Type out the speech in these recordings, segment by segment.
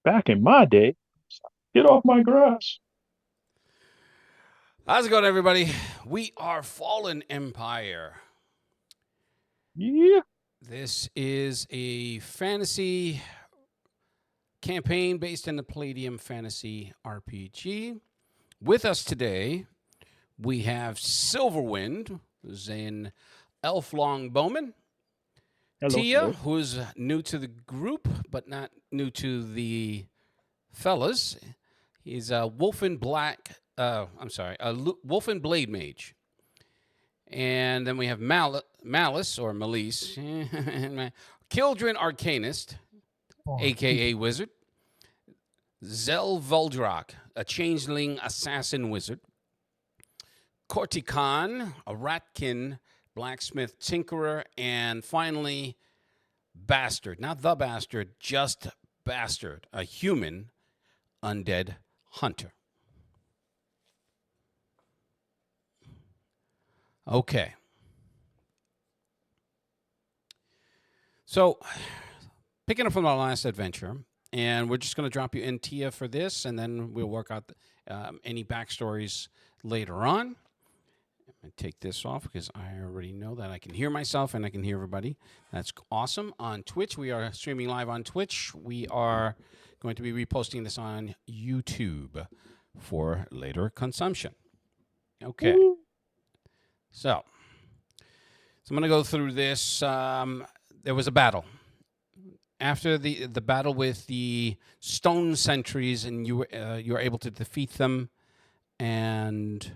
Back in my day, get off my grass. How's it going, everybody? We are Fallen Empire. Yeah. This is a fantasy campaign based in the Palladium Fantasy RPG. With us today, we have Silverwind, who's an elf longbowman. Hello, Tia, hello. who's new to the group, but not new to the fellas. He's a Wolfen Black. Wolfen Blade Mage. And then we have Malice or Malice, Kildren Arcanist, aka Wizard. Zel Voldrak, a changeling assassin wizard. Cortican, a ratkin blacksmith tinkerer. And finally, Bastard. Not the Bastard, just Bastard, a human undead hunter. Okay. So, picking up from our last adventure, and we're just going to drop you in Tia for this, and then we'll work out any backstories later on. I'm going to take this off because I already know that I can hear myself and I can hear everybody. That's awesome. On Twitch, we are streaming live on Twitch. We are going to be reposting this on YouTube for later consumption. Okay. So I'm going to go through this. There was a battle. After the battle with the stone sentries, and you were able to defeat them and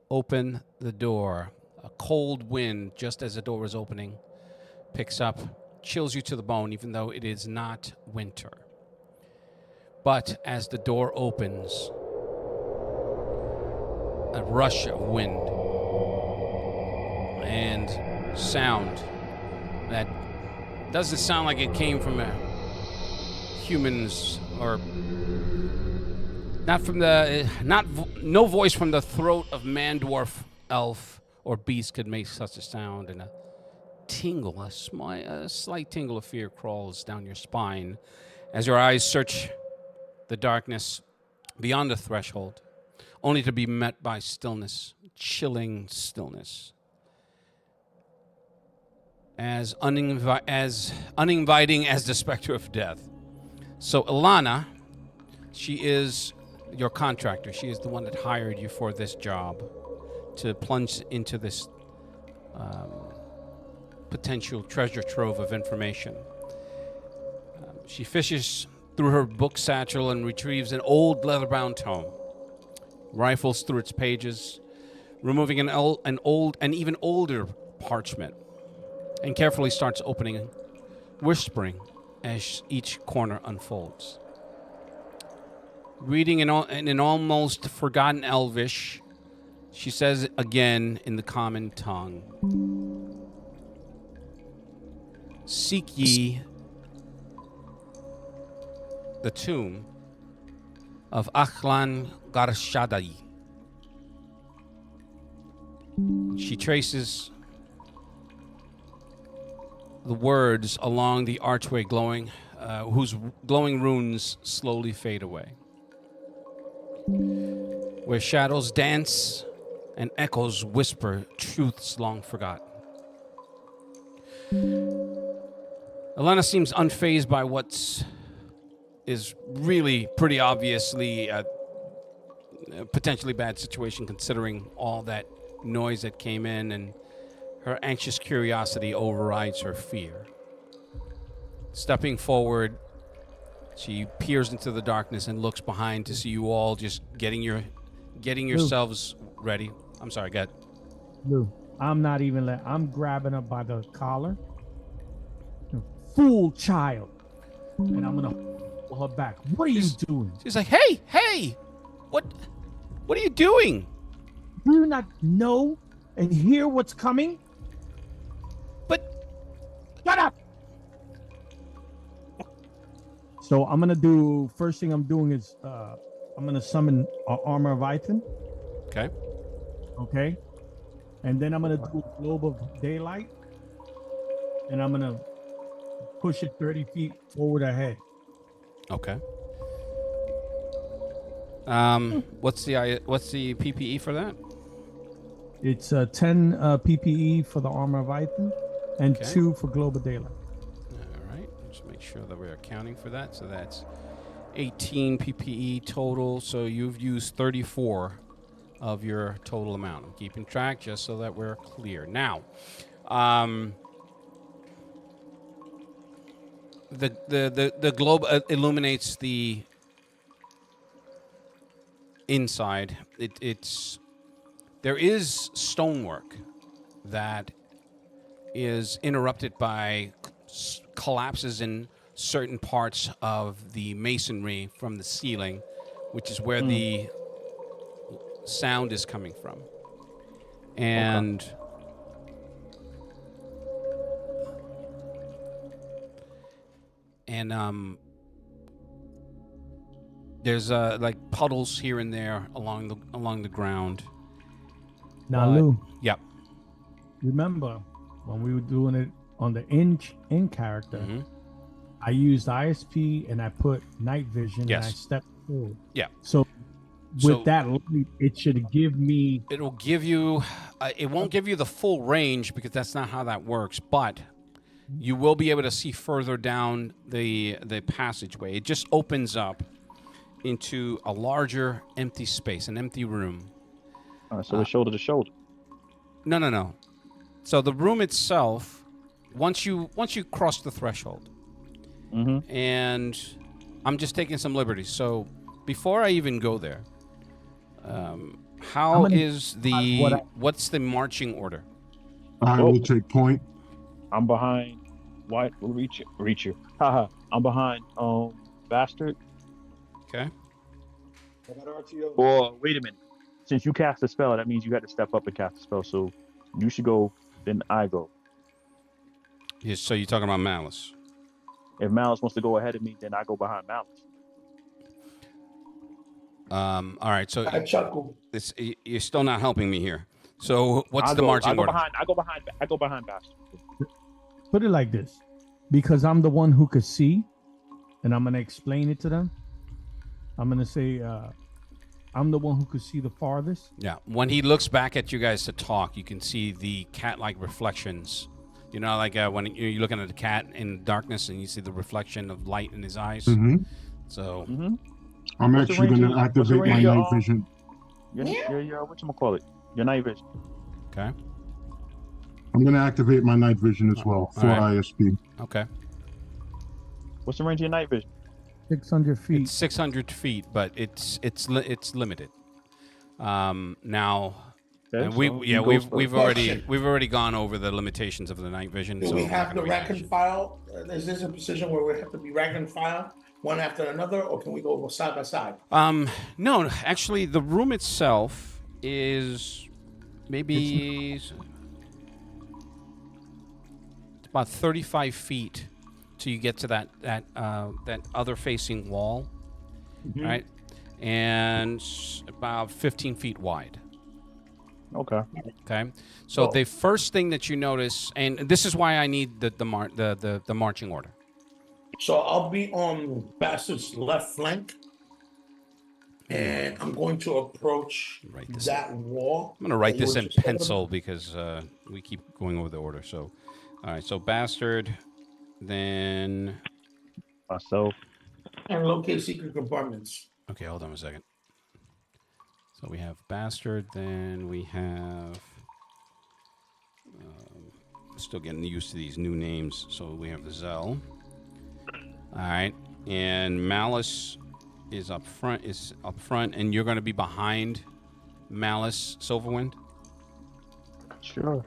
open the door. A cold wind, just as the door was opening, picks up, chills you to the bone, even though it is not winter. But as the door opens, a rush of wind and sound that doesn't sound like it came from humans, or not from the no voice from the throat of man, dwarf, elf, or beast could make such a sound. And a tingle, a slight tingle of fear crawls down your spine as your eyes search the darkness beyond the threshold, only to be met by stillness, chilling stillness. As uninviting as the specter of death. So Ilana, she is your contractor. She is the one that hired you for this job, to plunge into this potential treasure trove of information. She fishes through her book satchel and retrieves an old leather-bound tome, rifles through its pages, removing an old and even older parchment, and carefully starts opening, whispering as each corner unfolds. Reading in an almost forgotten Elvish, she says again in the common tongue, "Seek ye the tomb of Achlan Garshadai." She traces the words along the archway whose glowing runes slowly fade away. Where shadows dance and echoes whisper truths long forgotten. Elena seems unfazed by what is really pretty obviously a potentially bad situation, considering all that noise that came in, and her anxious curiosity overrides her fear. Stepping forward, she peers into the darkness and looks behind to see you all just getting yourselves ready. I'm sorry, go ahead. Lou, I'm not even I'm grabbing her by the collar. Fool child. And I'm gonna pull her back. What are you doing? She's like, hey, what are you doing? Do you not know and hear what's coming? But shut up. So I'm gonna do, first thing I'm doing is I'm gonna summon Armor of Ithan. Okay. And then I'm gonna do a globe of daylight. And I'm gonna push it 30 feet forward ahead. Okay. What's the PPE for that? It's 10 PPE for the armor of Ithon, and Okay. 2 for Global Daylight. All right. Just make sure that we're accounting for that. So that's 18 PPE total. So you've used 34 of your total amount. I'm keeping track just so that we're clear. Now, the globe illuminates the inside. There is stonework that is interrupted by collapses in certain parts of the masonry from the ceiling, which is where the sound is coming from. And there's like puddles here and there along the ground. Now, Lou, Yep. remember when we were doing it on the in character, Mm-hmm. I used ISP and I put night vision Yes. and I stepped forward. Yeah. So So- with that light, it should give me. It'll give you, it won't give you the full range because that's not how that works, but you will be able to see further down the passageway. It just opens up into a larger empty space, an empty room. So we're shoulder to shoulder. No. So the room itself, once you cross the threshold, Mm-hmm. and I'm just taking some liberties. So before I even go there, how gonna- is what's the marching order? I will take point. I'm behind. What? Reach you. Haha. I'm behind. Bastard. Okay. Or wait a minute. Since you cast a spell, that means you had to step up and cast a spell. So you should go. Then I go. Yeah, so you're talking about Malice. If Malice wants to go ahead of me, then I go behind Malice. All right. So I chuckle. you're still not helping me here. So what's I the go, marching I go order? behind. I go behind Bastard. Put it like this, because I'm the one who could see, and I'm gonna explain it to them. I'm gonna say, I'm the one who could see the farthest. Yeah. When he looks back at you guys to talk, you can see the cat-like reflections. You know, like when you're looking at a cat in darkness and you see the reflection of light in his eyes. Hmm. So Mm-hmm. I'm What's the actually range going to of- what's the activate my range of, night vision. Your whatchamacallit? Your night vision. okay. I'm going to activate my night vision as well for Alright. ISP. Okay. What's the range of your night vision? 600 feet. It's 600 feet, but it's limited. Now. Okay, And so we've you go first. we've already gone over the limitations of the night vision. Do so we we're not have to gonna rack rehash and it. file? Is this a position where we have to be rack and file one after another, or can we go side by side? No, actually, the room itself is maybe it's about 35 feet till you get to that other facing wall, right? And about 15 feet wide. Okay. Okay, so Oh. the first thing that you notice, and this is why I need the marching order. So I'll be on Bastard's left flank, and I'm going to approach Write this that wall. I'm gonna write that you this were in just talking pencil because we keep going over the order. So, all right. So Bastard, then Myself. about. And locate secret compartments. okay. Hold on a second. So we have Bastard, then we have. Still getting used to these new names. So we have the Zell. All right, and Malice is up front. And you're going to be behind Malice, Silverwind. Sure.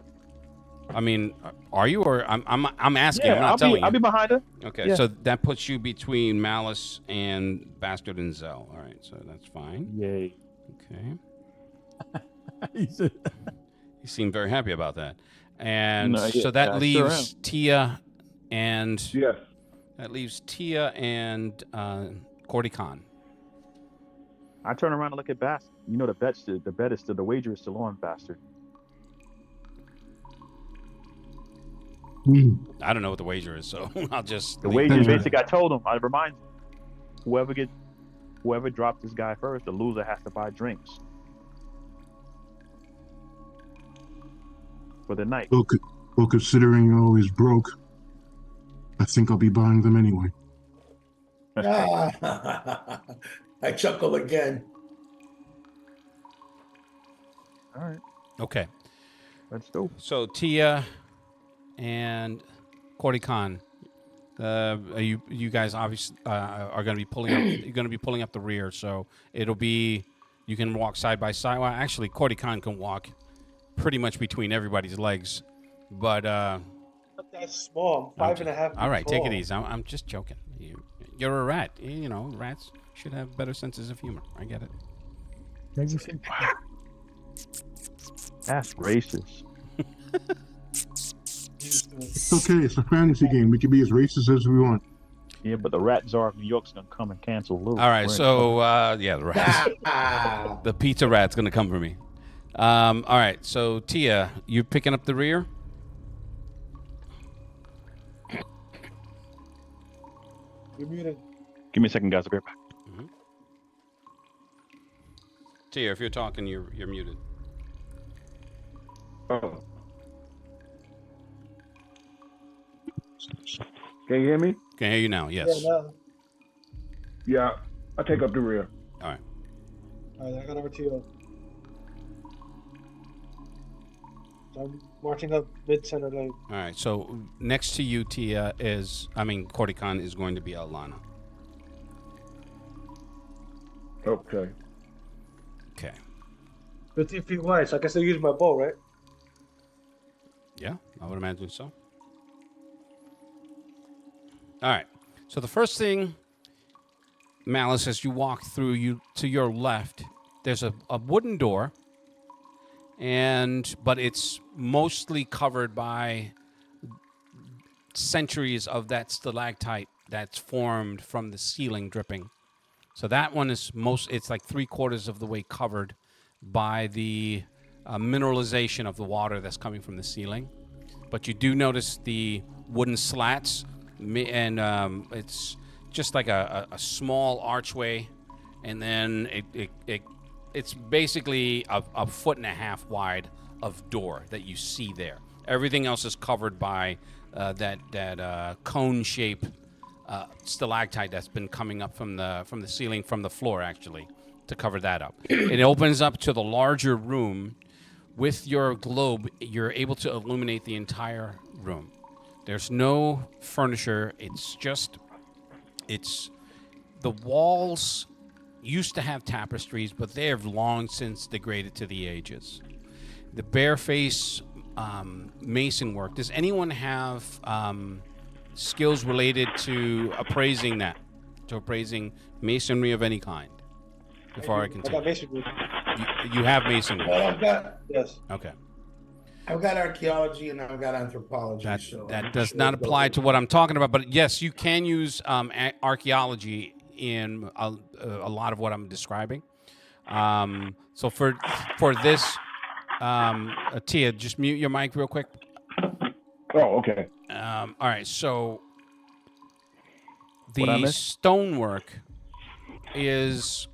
I mean, are you or I'm asking? I'm Yeah, not telling I'll be you. behind her. Okay, yeah. so that puts you between Malice and Bastard and Zell. All right, so that's fine. Yay. Okay, He said- you seem very happy about that, and No, yeah, so that yeah, I sure leaves Tia and Yeah. Cordy Khan. I turn around and look at Bastard. You know the bet is still, the wager is still on Bastard. Hmm. I don't know what the wager is, so I'll just The leave wager it. basically, I told him, I remind him, whoever gets whoever drops this guy first, the loser has to buy drinks for the night. Well, considering you're always broke, I think I'll be buying them anyway. Ah, I chuckle again. All right, Okay. let's go. So Tia and Cordy Khan, you guys obviously are going to be pulling up. You're going to be pulling up the rear, so it'll be you can walk side by side. Well, actually, Cordy Khan can walk pretty much between everybody's legs, but Not that small. I'm 5.5 feet all right, take it tall. easy. I'm just joking. You're a rat. You know, rats should have better senses of humor. I get it. Take your seat. That's racist. It's okay. It's a fantasy game. We can be as racist as we want. Yeah, but the rat czar of New York's gonna come and cancel Lou. All right, We're in so yeah, the rats. Ah, The pizza rat's gonna come for me. All right, so Tia, you picking up the rear? You're muted. trouble. Give me a second, guys. I'll be right back. Tia, if you're talking, you're muted. Oh. Can you hear me? Can hear you now. Yes. Yeah, no. Yeah, I'll take up the rear. All right. All right, I got RTO. So I'm marching up mid-center lane. All right. So next to you, Tia, Cordy Khan is going to be Alana. Okay. Okay. 15 feet wide, so I can still use my bow, right? Yeah, I would imagine so. All right. So the first thing, Malice, as you walk through, you to your left, there's a wooden door, but it's mostly covered by centuries of that stalactite that's formed from the ceiling dripping. So that one is it's like 3/4 of the way covered by the mineralization of the water that's coming from the ceiling. But you do notice the wooden slats, and it's just like a small archway, and then it's basically a 1.5 feet wide of door that you see there. Everything else is covered by that cone-shaped stalactite that's been coming up from the ceiling, from the floor actually, to cover that up. It opens up to the larger room. With your globe, you're able to illuminate the entire room. There's no furniture. It's the walls used to have tapestries, but they have long since degraded to the ages. The bareface mason work. Does anyone have skills related to appraising masonry of any kind? Before I I got continue, masonry. you have masonry. well, Yes. Okay. I've got archaeology and I've got anthropology. That so that I'm does sure not those apply are- to what I'm talking about, but yes, you can use archaeology in a lot of what I'm describing. So for this, Tia, just mute your mic real quick. Oh, okay. All right, so What'd I the miss? stonework is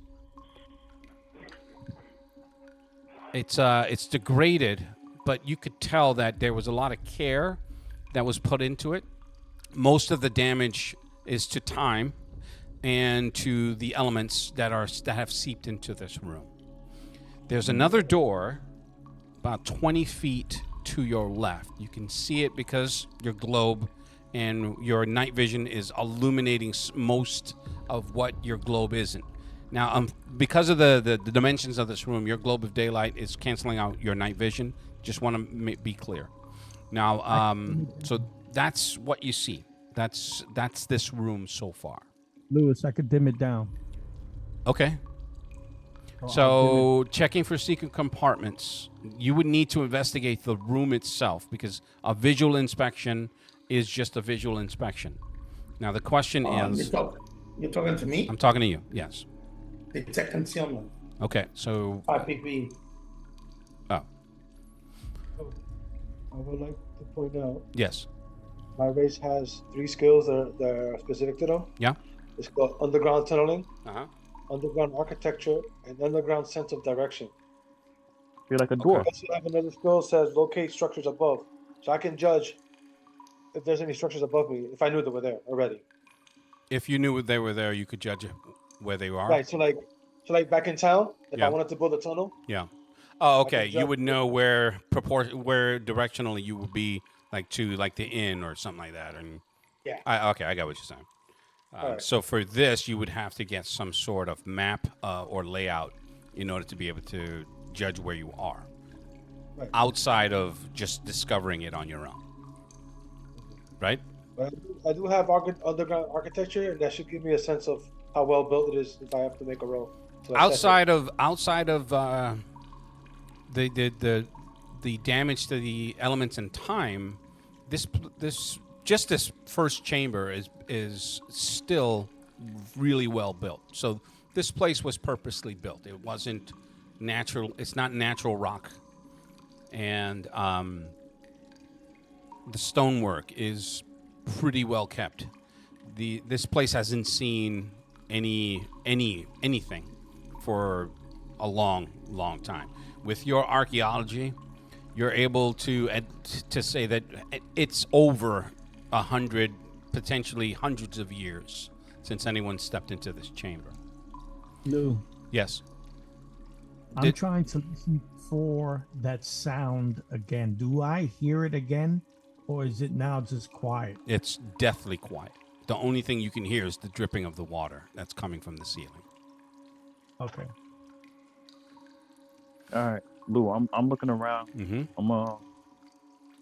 it's degraded, but you could tell that there was a lot of care that was put into it. Most of the damage is to time and to the elements that have seeped into this room. There's another door about 20 feet to your left. You can see it because your globe and your night vision is illuminating most of what your globe isn't. Now, because of the dimensions of this room, your globe of daylight is canceling out your night vision. Just want to be clear. Now, so that's what you see. That's this room so far. Lewis, I could dim it down. Okay. I'll So checking for secret compartments, you would need to investigate the room itself because a visual inspection is just a visual inspection. Now the question is, You're talking to me? I'm talking to you. Yes. Detect concealment. Okay. So 5 pp. oh I would like to point out yes. my race has 3 skills that are specific to them. Yeah. It's called underground tunneling, Uh huh. underground architecture, and underground sense of direction. You're like a I dwarf. also have another skill that says locate structures above, so I can judge if there's any structures above me if I knew they were there already. If you knew they were there, you could judge where they are. Right. So like back in town, if Yeah. I wanted to build a tunnel, Yeah. Oh, okay. You judge would know where directionally you would be, like to like the inn or something like that. And Yeah. Okay, I got what you're saying. Alright. So for this, you would have to get some sort of map or layout in order to be able to judge where you are, Right. outside of just discovering it on your own. Right? but I do have underground architecture, and that should give me a sense of how well built it is if I have to make a roll. to assess it. Outside of the damage to the elements in time, this first chamber is still really well built. So this place was purposely built. It wasn't natural. It's not natural rock, and the stonework is pretty well kept. This place hasn't seen anything for a long time. With your archaeology, you're able to say that it's over 100, potentially hundreds of years since anyone stepped into this chamber. Lou, Yes. I'm trying to listen for that sound again. Do I hear it again, or is it now just quiet? It's deathly quiet. The only thing you can hear is the dripping of the water that's coming from the ceiling. Okay. All right, Lou. I'm looking around. Mm-hmm. I'm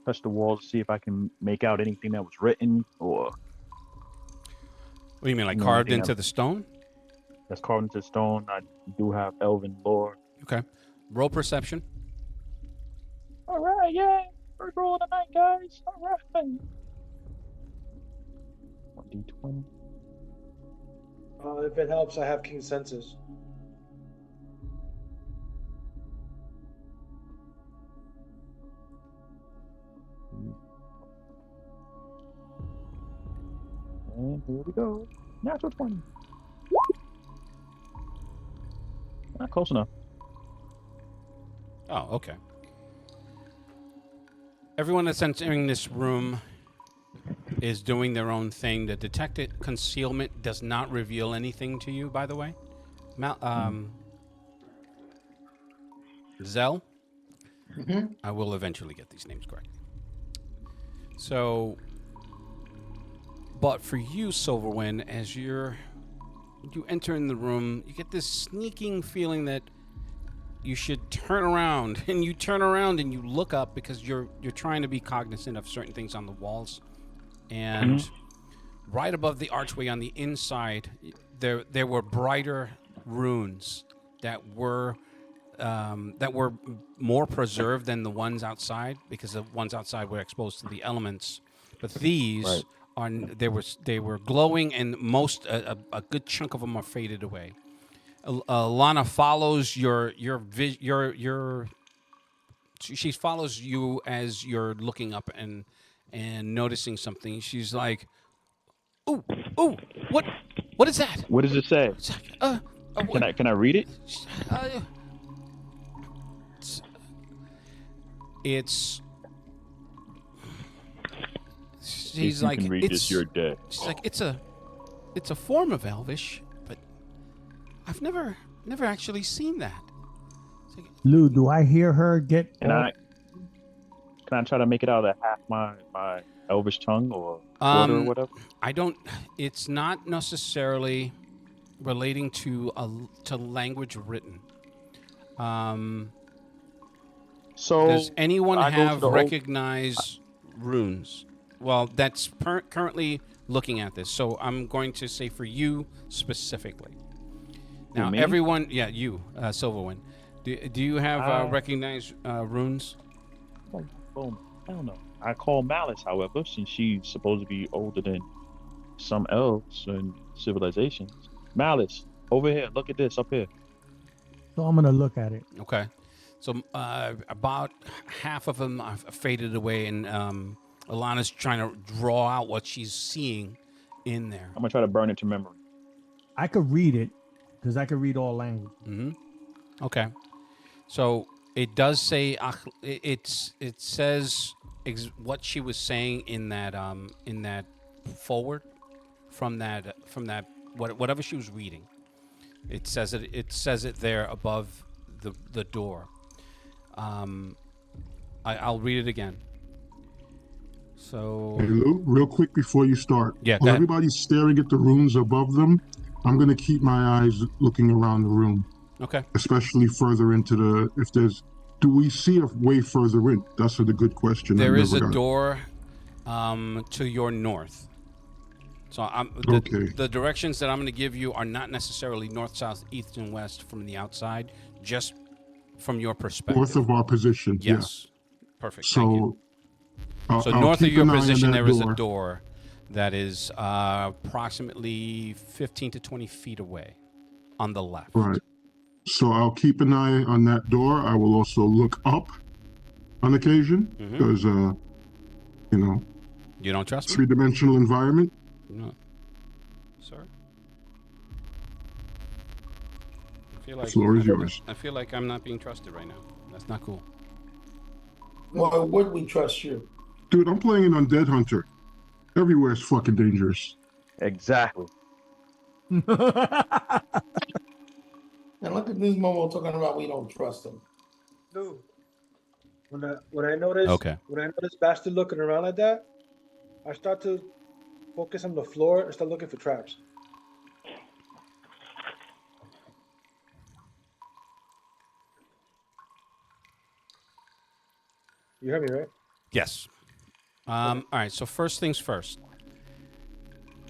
touch the walls to see if I can make out anything that was written or What do you mean, like No, carved anything into the stone? that's carved into stone. I do have elven lore. Okay. Roll perception. All right, yeah. First roll of the night, guys. All right. 1d20. If it helps, I have King's Senses. And here we go. Natural 20. Not close enough. Oh, okay. Everyone that's entering this room is doing their own thing. The detected concealment does not reveal anything to you, by the way. Zell? Mhm. I will eventually get these names correct. So, but for you, Silverwind, as you enter in the room, you get this sneaking feeling that you should turn around, and you turn around and you look up because you're trying to be cognizant of certain things on the walls, and right above the archway on the inside, there were brighter runes that were more preserved than the ones outside, because the ones outside were exposed to the elements. But these they were glowing, and a good chunk of them are faded away. Lana follows she follows you as you're looking up and noticing something. She's like, "Oh, what is that?" What does it say? Can I read it? It's. If She's you like, can read it's. this, you're dead. She's like, it's a form of Elvish, but I've never actually seen that. It's like, Lou, do I hear her get? Can I try to make it out of half my Elvish tongue or quarter or whatever? I don't. It's not necessarily relating to language written. So Does anyone I go to have the recognized runes? Well, that's currently looking at this, so I'm going to say for you specifically. Now, me? everyone, yeah, you, Silverwind. Do you have recognized runes? Boom. I don't know. I call Malice, however, since she's supposed to be older than some elves and civilizations. Malice, over here. Look at this up here. So I'm gonna look at it. Okay. So about half of them are faded away, and Alana's trying to draw out what she's seeing in there. I'm gonna try to burn it to memory. I could read it, because I can read all language. Okay. So it does say it says what she was saying in that forward from that whatever she was reading. It says it there above the door. I'll read it again. So Hey, Lou, real quick before you start. Yeah, go While ahead. everybody's staring at the rooms above them, I'm going to keep my eyes looking around the room, okay. especially further into do we see a way further in? That's the good question. There I is a never got. door to your north. So Okay. the directions that I'm going to give you are not necessarily north, south, east, and west from the outside, just from your perspective. North of our position. Yes. Perfect. Thank you. So, So I'll north of keep your an eye on position, that there is door. a door that is approximately 15 to 20 feet away on the left. Right. So I'll keep an eye on that door. I will also look up on occasion because, You don't trust me? three-dimensional environment. No. Sir? The floor is yours. I feel like I'm not being trusted right now. That's not cool. Why would we trust you? Dude, I'm playing an undead hunter. Everywhere is fucking dangerous. Exactly. And look at this Momo talking about we don't trust him. Dude, when I notice Okay. Bastard looking around like that, I start to focus on the floor and start looking for traps. You heard me, right? Yes. All right, so first things first.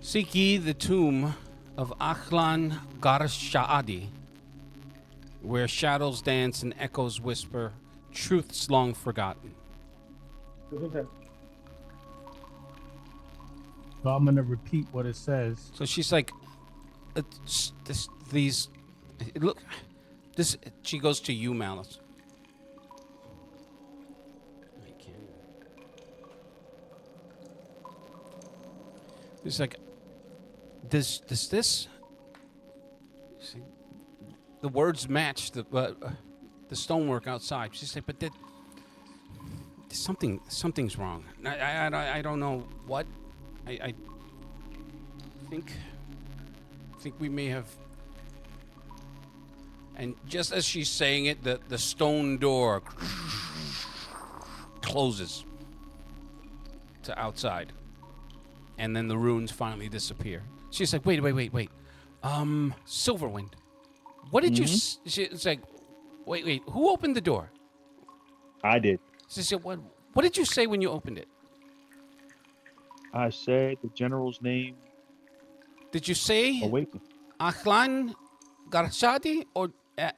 Seek ye the tomb of Akhlan Garsha'adi, where shadows dance and echoes whisper, truths long forgotten. So I'm gonna repeat what it says. So she's like, look, this. She goes to you, Malice. I can't. It's like, this. See, the words match the stonework outside. She's like, but something's wrong. I don't know what. I think we may have. And just as she's saying it, the stone door closes to outside, and then the runes finally disappear. She's like, wait. Silverwind, what did you? She's like, wait. Who opened the door? I did. She said, what did you say when you opened it? I said the general's name. Did you say Awaken. Akhlan Garshadi or Yeah.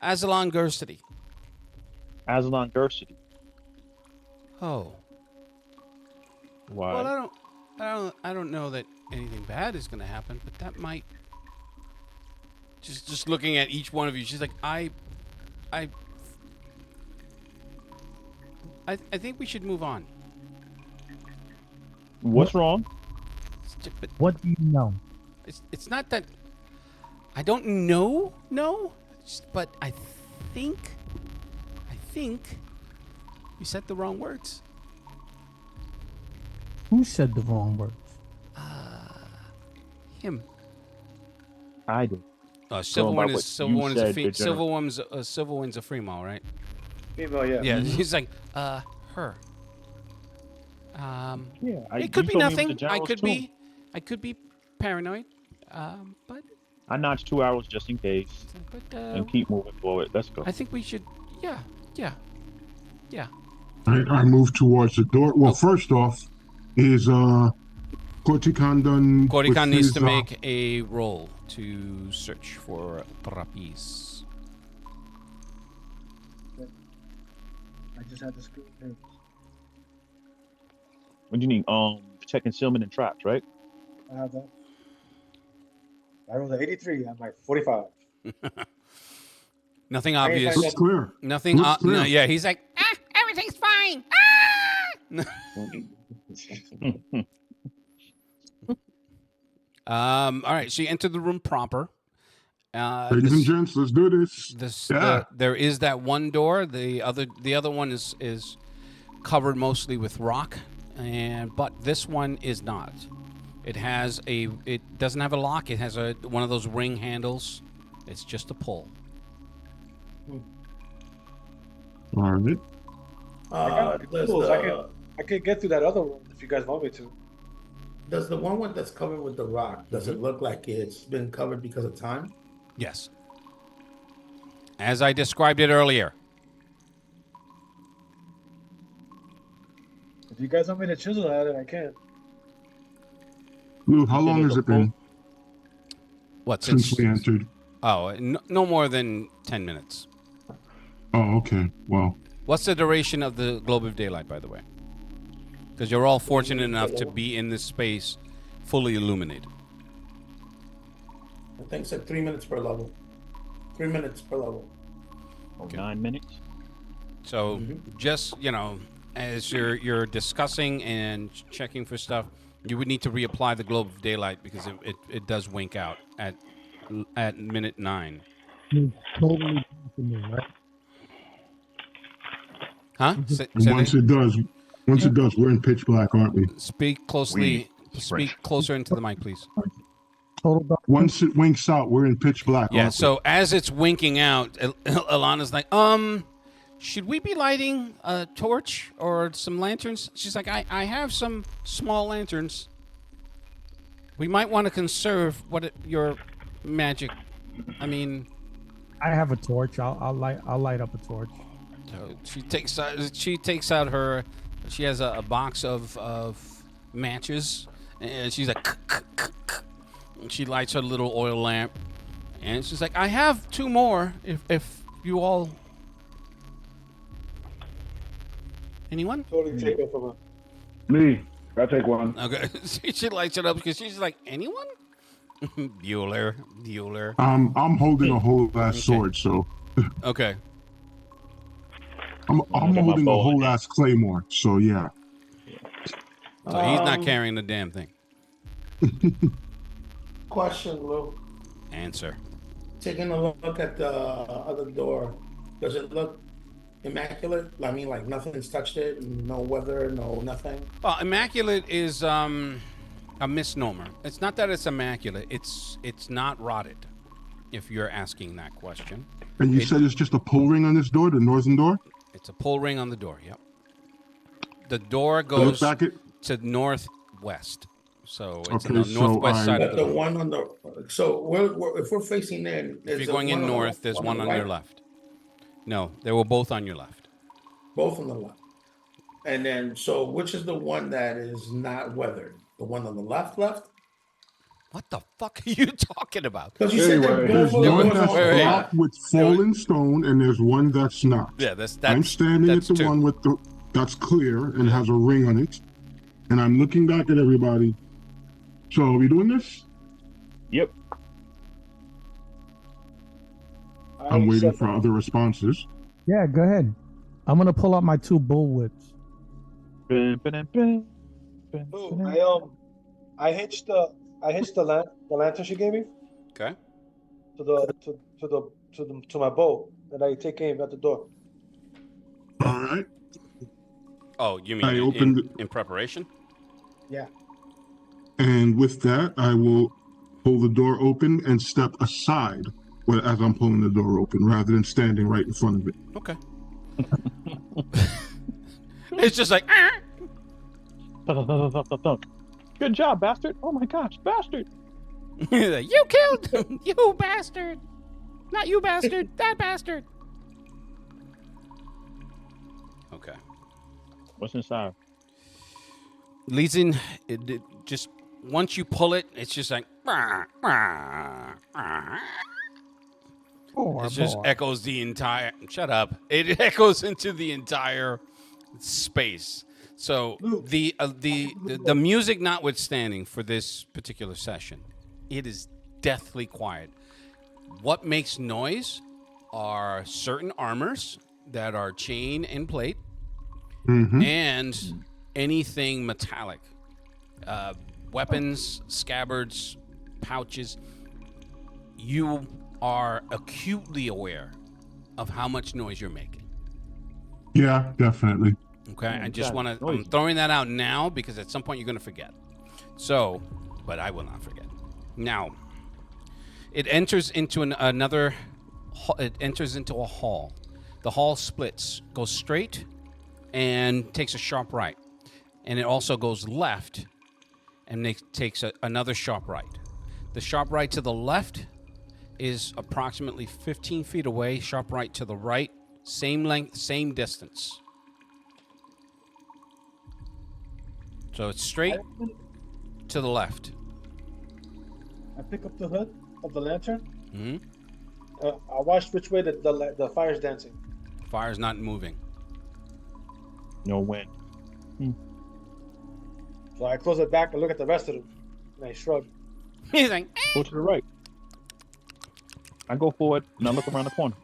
Aslan Gursity? Aslan Gursity. Oh. Why? Well, I don't know that anything bad is going to happen, but that might. Just looking at each one of you, she's like, I think we should move on. What's wrong? But What do you know? it's not that I don't know, but I think you said the wrong words. Who said the wrong words? Him. I did. Silverwind what is you Silverwind is a said, the general. Silverwind's a Freemal, right? Female, yeah. Yeah, he's like, her. Yeah. It could you be told me it was the nothing. general's tomb. I could be paranoid. But I notched 2 hours just in case, and keep moving forward. Let's go. I think we should. Yeah. I move towards the door. Well, first off, is Kortikan done? with Kortikan needs his, to make a roll to search for Trapeze. I just had to screw it. What do you need? Check concealment and traps, right? I have that. I rolled an 83. I'm like 45. Nothing I ain't obvious. find Looks clear. Nothing. Looks clear. No, yeah, he's like, everything's fine. All right. So you enter the room proper, Ladies and gents, let's do this. Yeah. There is that one door. The other one is covered mostly with rock, but this one is not. It doesn't have a lock. It has one of those ring handles. It's just a pull. All right. I could get through that other one if you guys want me to. Does the one that's covered with the rock, does it look like it's been covered because of time? Yes. As I described it earlier. If you guys want me to chisel at it, I can. Lou, how long has it been What, since we entered? Oh, no more than 10 minutes. Oh, okay. Well, What's the duration of the globe of daylight, by the way? Because you're all fortunate enough to be in this space fully illuminated. I think it's like 3 minutes per level. 3 minutes per level. 9 minutes. So just, as you're discussing and checking for stuff, you would need to reapply the globe of daylight because it does wink out at minute 9. It's totally dark in there, right? Huh? once it does, we're in pitch black, aren't we? Speak closely. Speak closer into the mic, please. Total dark. Once it winks out, we're in pitch black. Yeah. aren't we? So as it's winking out, Alana's like, should we be lighting a torch or some lanterns? She's like, I have some small lanterns. We might want to conserve your magic. I mean, I have a torch. I'll light up a torch. so she takes out her. She has a box of matches, and she's like, and she lights her little oil lamp, and she's like, I have 2 more if you all. Anyone? Totally take it from her. Me. I'll take one. Okay. She lights it up because she's like, anyone? Bueller. I'm holding a whole ass sword, so Okay. I'm got my holding a bow whole in ass claymore. So yeah. So he's not carrying the damn thing. Question, Lou. Answer. Taking a look at the other door, does it look immaculate? I mean, like nothing's touched it, no weather, no nothing. Well, immaculate is a misnomer. It's not that it's immaculate. It's not rotted. If you're asking that question, And you said it's just a pull ring on this door, the northern door? it's a pull ring on the door. Yep. The door Look goes back at to northwest, so it's Okay, in the so northwest side of But the the door. one on the if we're facing there, If you're going in north, there's one on your left. No, they were both on your left. Both on the left. And then, so which is the one that is not weathered? The one on the left? What the fuck are you talking about? Because you said that Anyway, both there's of them one were that's on wait, the wait. blocked left. with fallen stone, and there's one that's not. Yeah, that's I'm standing at the 2. one with that's clear and has a ring on it, and I'm looking back at everybody. So are we doing this? Yep. I'm waiting for other responses. Yeah, go ahead. I'm gonna pull out my 2 bullwhips. Ooh, I hitched the lantern she gave me Okay. to my boat, and I take aim at the door. All right. Oh, you mean I opened in preparation? Yeah. And with that, I will pull the door open and step aside as I'm pulling the door open, rather than standing right in front of it. Okay. It's just like, Good job, bastard. Oh my gosh, bastard. you killed him, you bastard. Not you bastard, that bastard. Okay. What's inside? Leads in, it just, once you pull it, it's just like, it just echoes the entire, shut up. It echoes into the entire space. So the music notwithstanding for this particular session, it is deathly quiet. What makes noise are certain armors that are chain and plate, and anything metallic, weapons, scabbards, pouches. You are acutely aware of how much noise you're making. Yeah, definitely. Okay, I just God, want to. noisy. I'm throwing that out now because at some point you're going to forget. So, but I will not forget. Now, it enters into another. It enters into a hall. The hall splits, goes straight, and takes a sharp right, and it also goes left, and takes another sharp right. The sharp right to the left is approximately 15 feet away. Sharp right to the right, same length, same distance. So it's straight to the left. I pick up the hood of the lantern. Hmm. I watch which way the fire's dancing. Fire's not moving. No wind. So I close it back and look at the rest of them, and I shrug. He's like, Go to the right. I go forward and I look around the corner.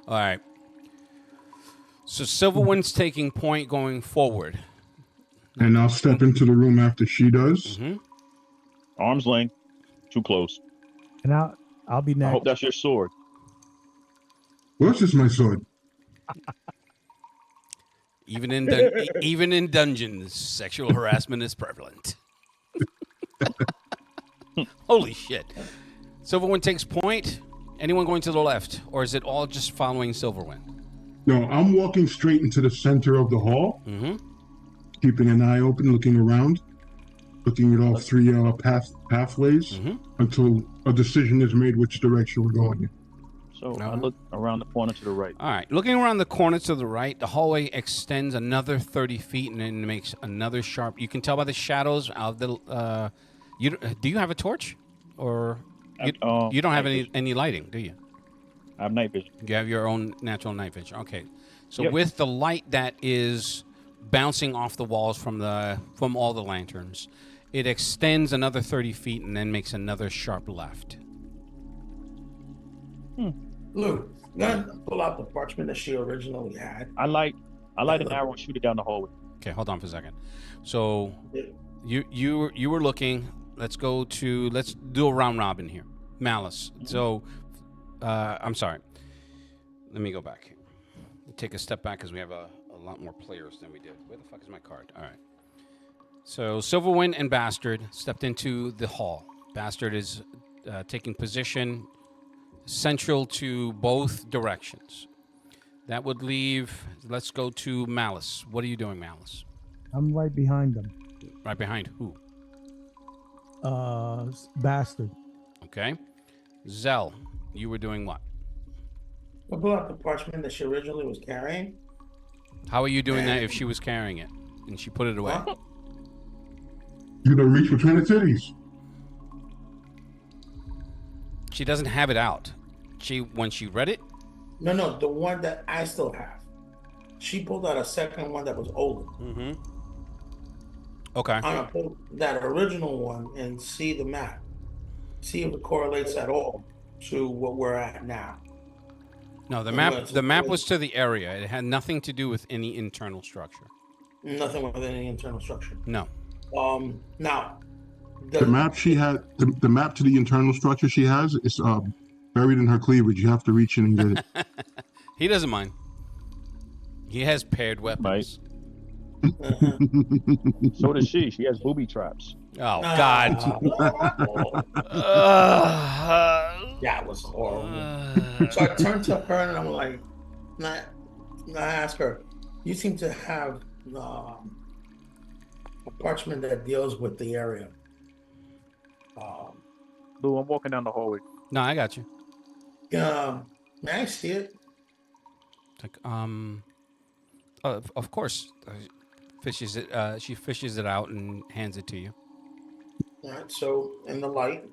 all right. So Silverwind's taking point going forward. And I'll step into the room after she does. Hmm. Arm's length, too close. And I'll be I next. hope that's your sword. What's this, my sword? Even in dungeons, sexual harassment is prevalent. Holy shit! Silverwind takes point. Anyone going to the left, or is it all just following Silverwind? No, I'm walking straight into the center of the hall, Mm-hmm. keeping an eye open, looking around, looking at all three pathways Mm-hmm. until a decision is made which direction we're going in. So I Uh-huh. look around the corner to the right. All right. Looking around the corner to the right, the hallway extends another 30 feet and then makes another sharp. You can tell by the shadows of the. Do you have a torch, or you don't have night any lighting, do you? I have night vision. You have your own natural night vision. Okay. So Yep. with the light that is bouncing off the walls from all the lanterns, it extends another 30 feet and then makes another sharp left. Luke, I'm gonna pull out the parchment that she originally had. I light an arrow and shoot it down the hallway. Okay, hold on for a second. So you were looking. Let's do a round robin here. Malice. So I'm sorry. Let me go back here. Take a step back because we have a lot more players than we did. Where the fuck is my card? All right. So Silverwind and Bastard stepped into the hall. Bastard is taking position central to both directions. That would leave. Let's go to Malice. What are you doing, Malice? I'm right behind them. Right behind who? Bastard. Okay. Zell, you were doing what? I'll pull out the parchment that she originally was carrying. How are you doing that if she was carrying it and she put it away? Huh? You gonna reach between the titties? She doesn't have it out. When she read it, No, the one that I still have. She pulled out a second one that was older. mm-hmm. Okay. I'm gonna pull that original one and see the map. See if it correlates at all to what we're at now. No, the Yes. map was to the area. It had nothing to do with any internal structure. Nothing with any internal structure. No. Now The map she had, the map to the internal structure she has is buried in her cleavage. You have to reach in and get it. He doesn't mind. He has paired weapons. So does she. She has booby traps. Oh God. That was horrible. So I turned to her and I'm like, I asked her, you seem to have a parchment that deals with the area. Lou, I'm walking down the hallway. No, I got you. May I see it? Like, of course. Fishes it. She fishes it out and hands it to you. All right, so in the light,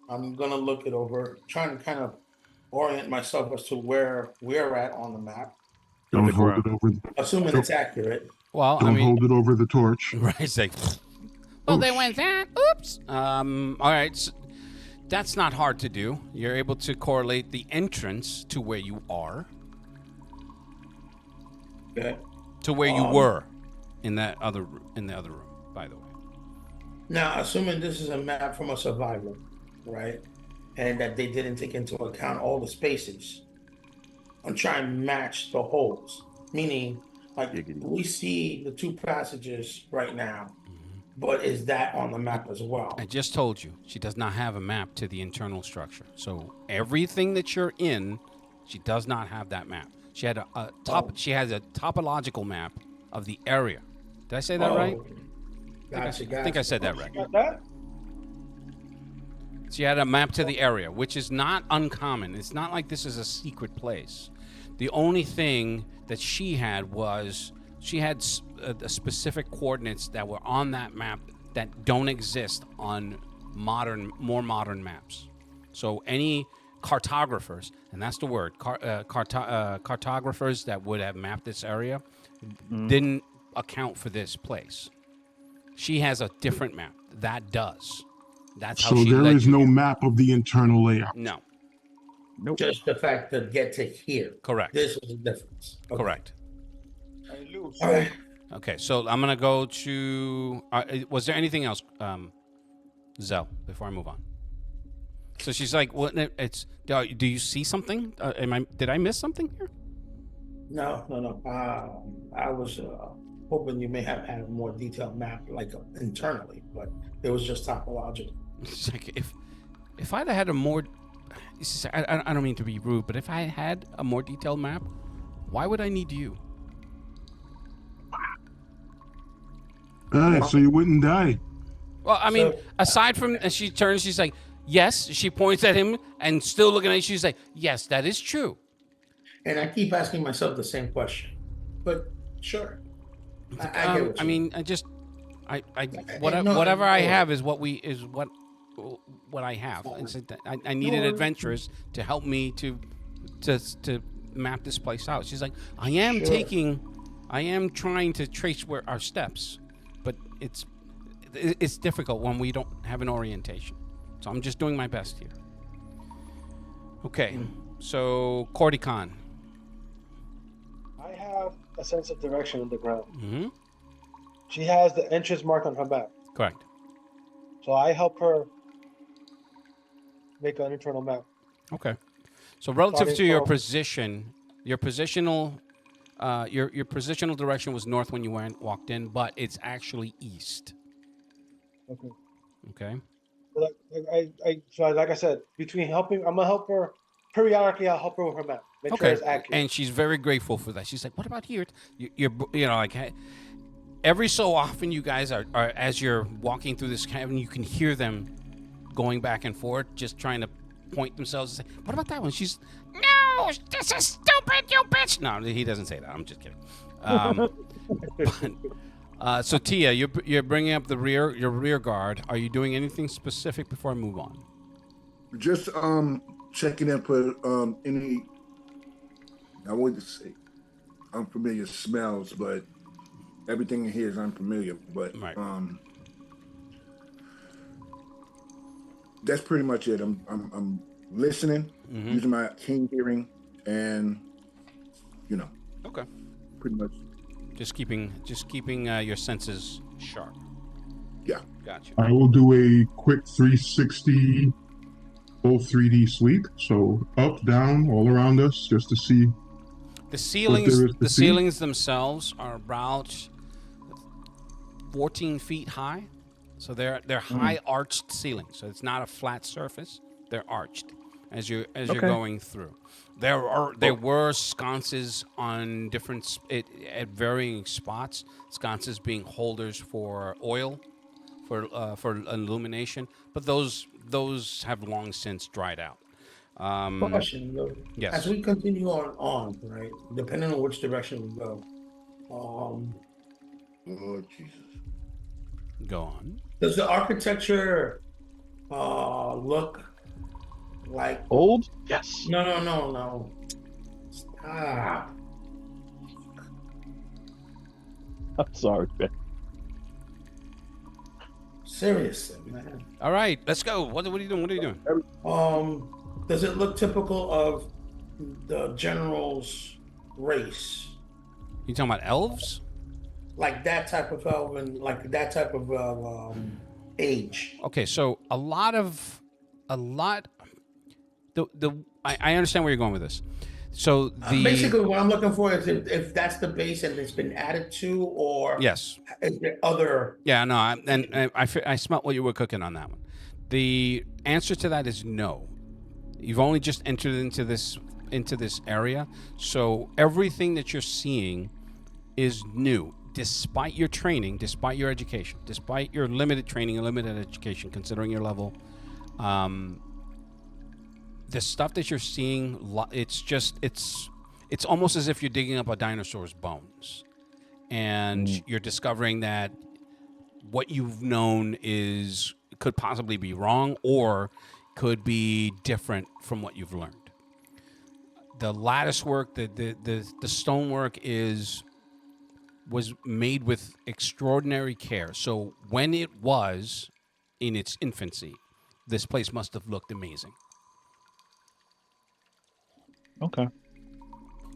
I'm gonna look it over, trying to kind of orient myself as to where we're at on the map, Don't hold it over. assuming it's accurate. Well, Don't I mean, hold it over the torch. right? It's like, well, they went that. Oops. All right. So that's not hard to do. You're able to correlate the entrance to where you are Okay. to where you were in the other room. By the way. Now, assuming this is a map from a survivor, right? and that they didn't take into account all the spaces and try and match the holes. Meaning, like, Giggity. we see the two passages right now, but is that on the map as well? I just told you she does not have a map to the internal structure. So everything that you're in, she does not have that map. She had She has a topological map of the area. Did I say that right? Gotcha, I think I said that right. Got that? She had a map to the area, which is not uncommon. It's not like this is a secret place. The only thing that she had was she had specific coordinates that were on that map that don't exist on more modern maps. So any cartographers, and that's the word, cartographers that would have mapped this area didn't account for this place. She has a different map that does. That's how So she there led is you no here. map of the internal layout. No, Nope. Just the fact to get to here. correct. This is the difference. Okay. Correct. Hey, Lou, All right. Okay, so I'm gonna go to. Was there anything else, Zell, before I move on? So she's like, "What? It's. Do you see something? Did I miss something here?" No. I was hoping you may have had a more detailed map, like internally, but it was just topological. It's like if I'd had a more. I don't mean to be rude, but if I had a more detailed map, why would I need you? So you wouldn't die. Well, I mean, So- aside from, and she turns, she's like, yes. She points at him and still looking at you. She's like, yes, that is true. And I keep asking myself the same question, but sure. I get what you I mean, No, whatever I no. have is what I have. And so I needed No. adventurers to help me to map this place out. She's like, I am trying to trace where our steps, but it's difficult when we don't have an orientation. So I'm just doing my best here. Okay, so Cordy Khan. I have a sense of direction on the ground. Mm-hmm. She has the entrance marked on her map. Correct. So I help her make an internal map. Okay. So relative Starting to your from- position, your positional direction was north when you walked in, but it's actually east. Okay. Okay. Like I said, between helping, I'm gonna help her periodically. I'll help her with her map. Make sure Okay. it's accurate. And she's very grateful for that. She's like, "What about here? You're like." Every so often, you guys are as you're walking through this cabin, you can hear them going back and forth, just trying to point themselves and say, "What about that one?" She's, "No, this is stupid, you bitch." No, he doesn't say that. I'm just kidding. So Tia, you're bringing up your rear guard. Are you doing anything specific before I move on? Just checking in for any, I wouldn't say unfamiliar smells, but everything in here is unfamiliar. But Right. That's pretty much it. I'm listening, using my keen hearing, and Okay. pretty much, Just keeping your senses sharp. yeah. Gotcha. I will do a quick 360 full 3D sweep. So up, down, all around us, just to see. The ceilings, there is to the see? ceilings themselves are about 14 feet high, so they're high arched ceilings. So it's not a flat surface; they're arched as you're going through. There were sconces on at varying spots. Sconces being holders for oil, for illumination, but those have long since dried out. Question though. Yes. As we continue on, right? Depending on which direction we go, Oh Jesus. Go on. does the architecture look like? Old? Yes. No. Stop. I'm sorry, man. Seriously, man. All right, let's go. What are you doing? What are you doing? Does it look typical of the general's race? You talking about elves? Like that type of elven, like that type of age? Okay, so a lot I understand where you're going with this. So basically, what I'm looking for is if that's the base and it's been added to, or yes, is there other? yeah, no, I smelt what you were cooking on that one. The answer to that is no. You've only just entered into this area, so everything that you're seeing is new, despite your training, despite your education, despite your limited training and limited education, considering your level. The stuff that you're seeing, it's almost as if you're digging up a dinosaur's bones, and you're discovering that what you've known could possibly be wrong or could be different from what you've learned. The lattice work, the stonework was made with extraordinary care. So when it was in its infancy, this place must have looked amazing. Okay.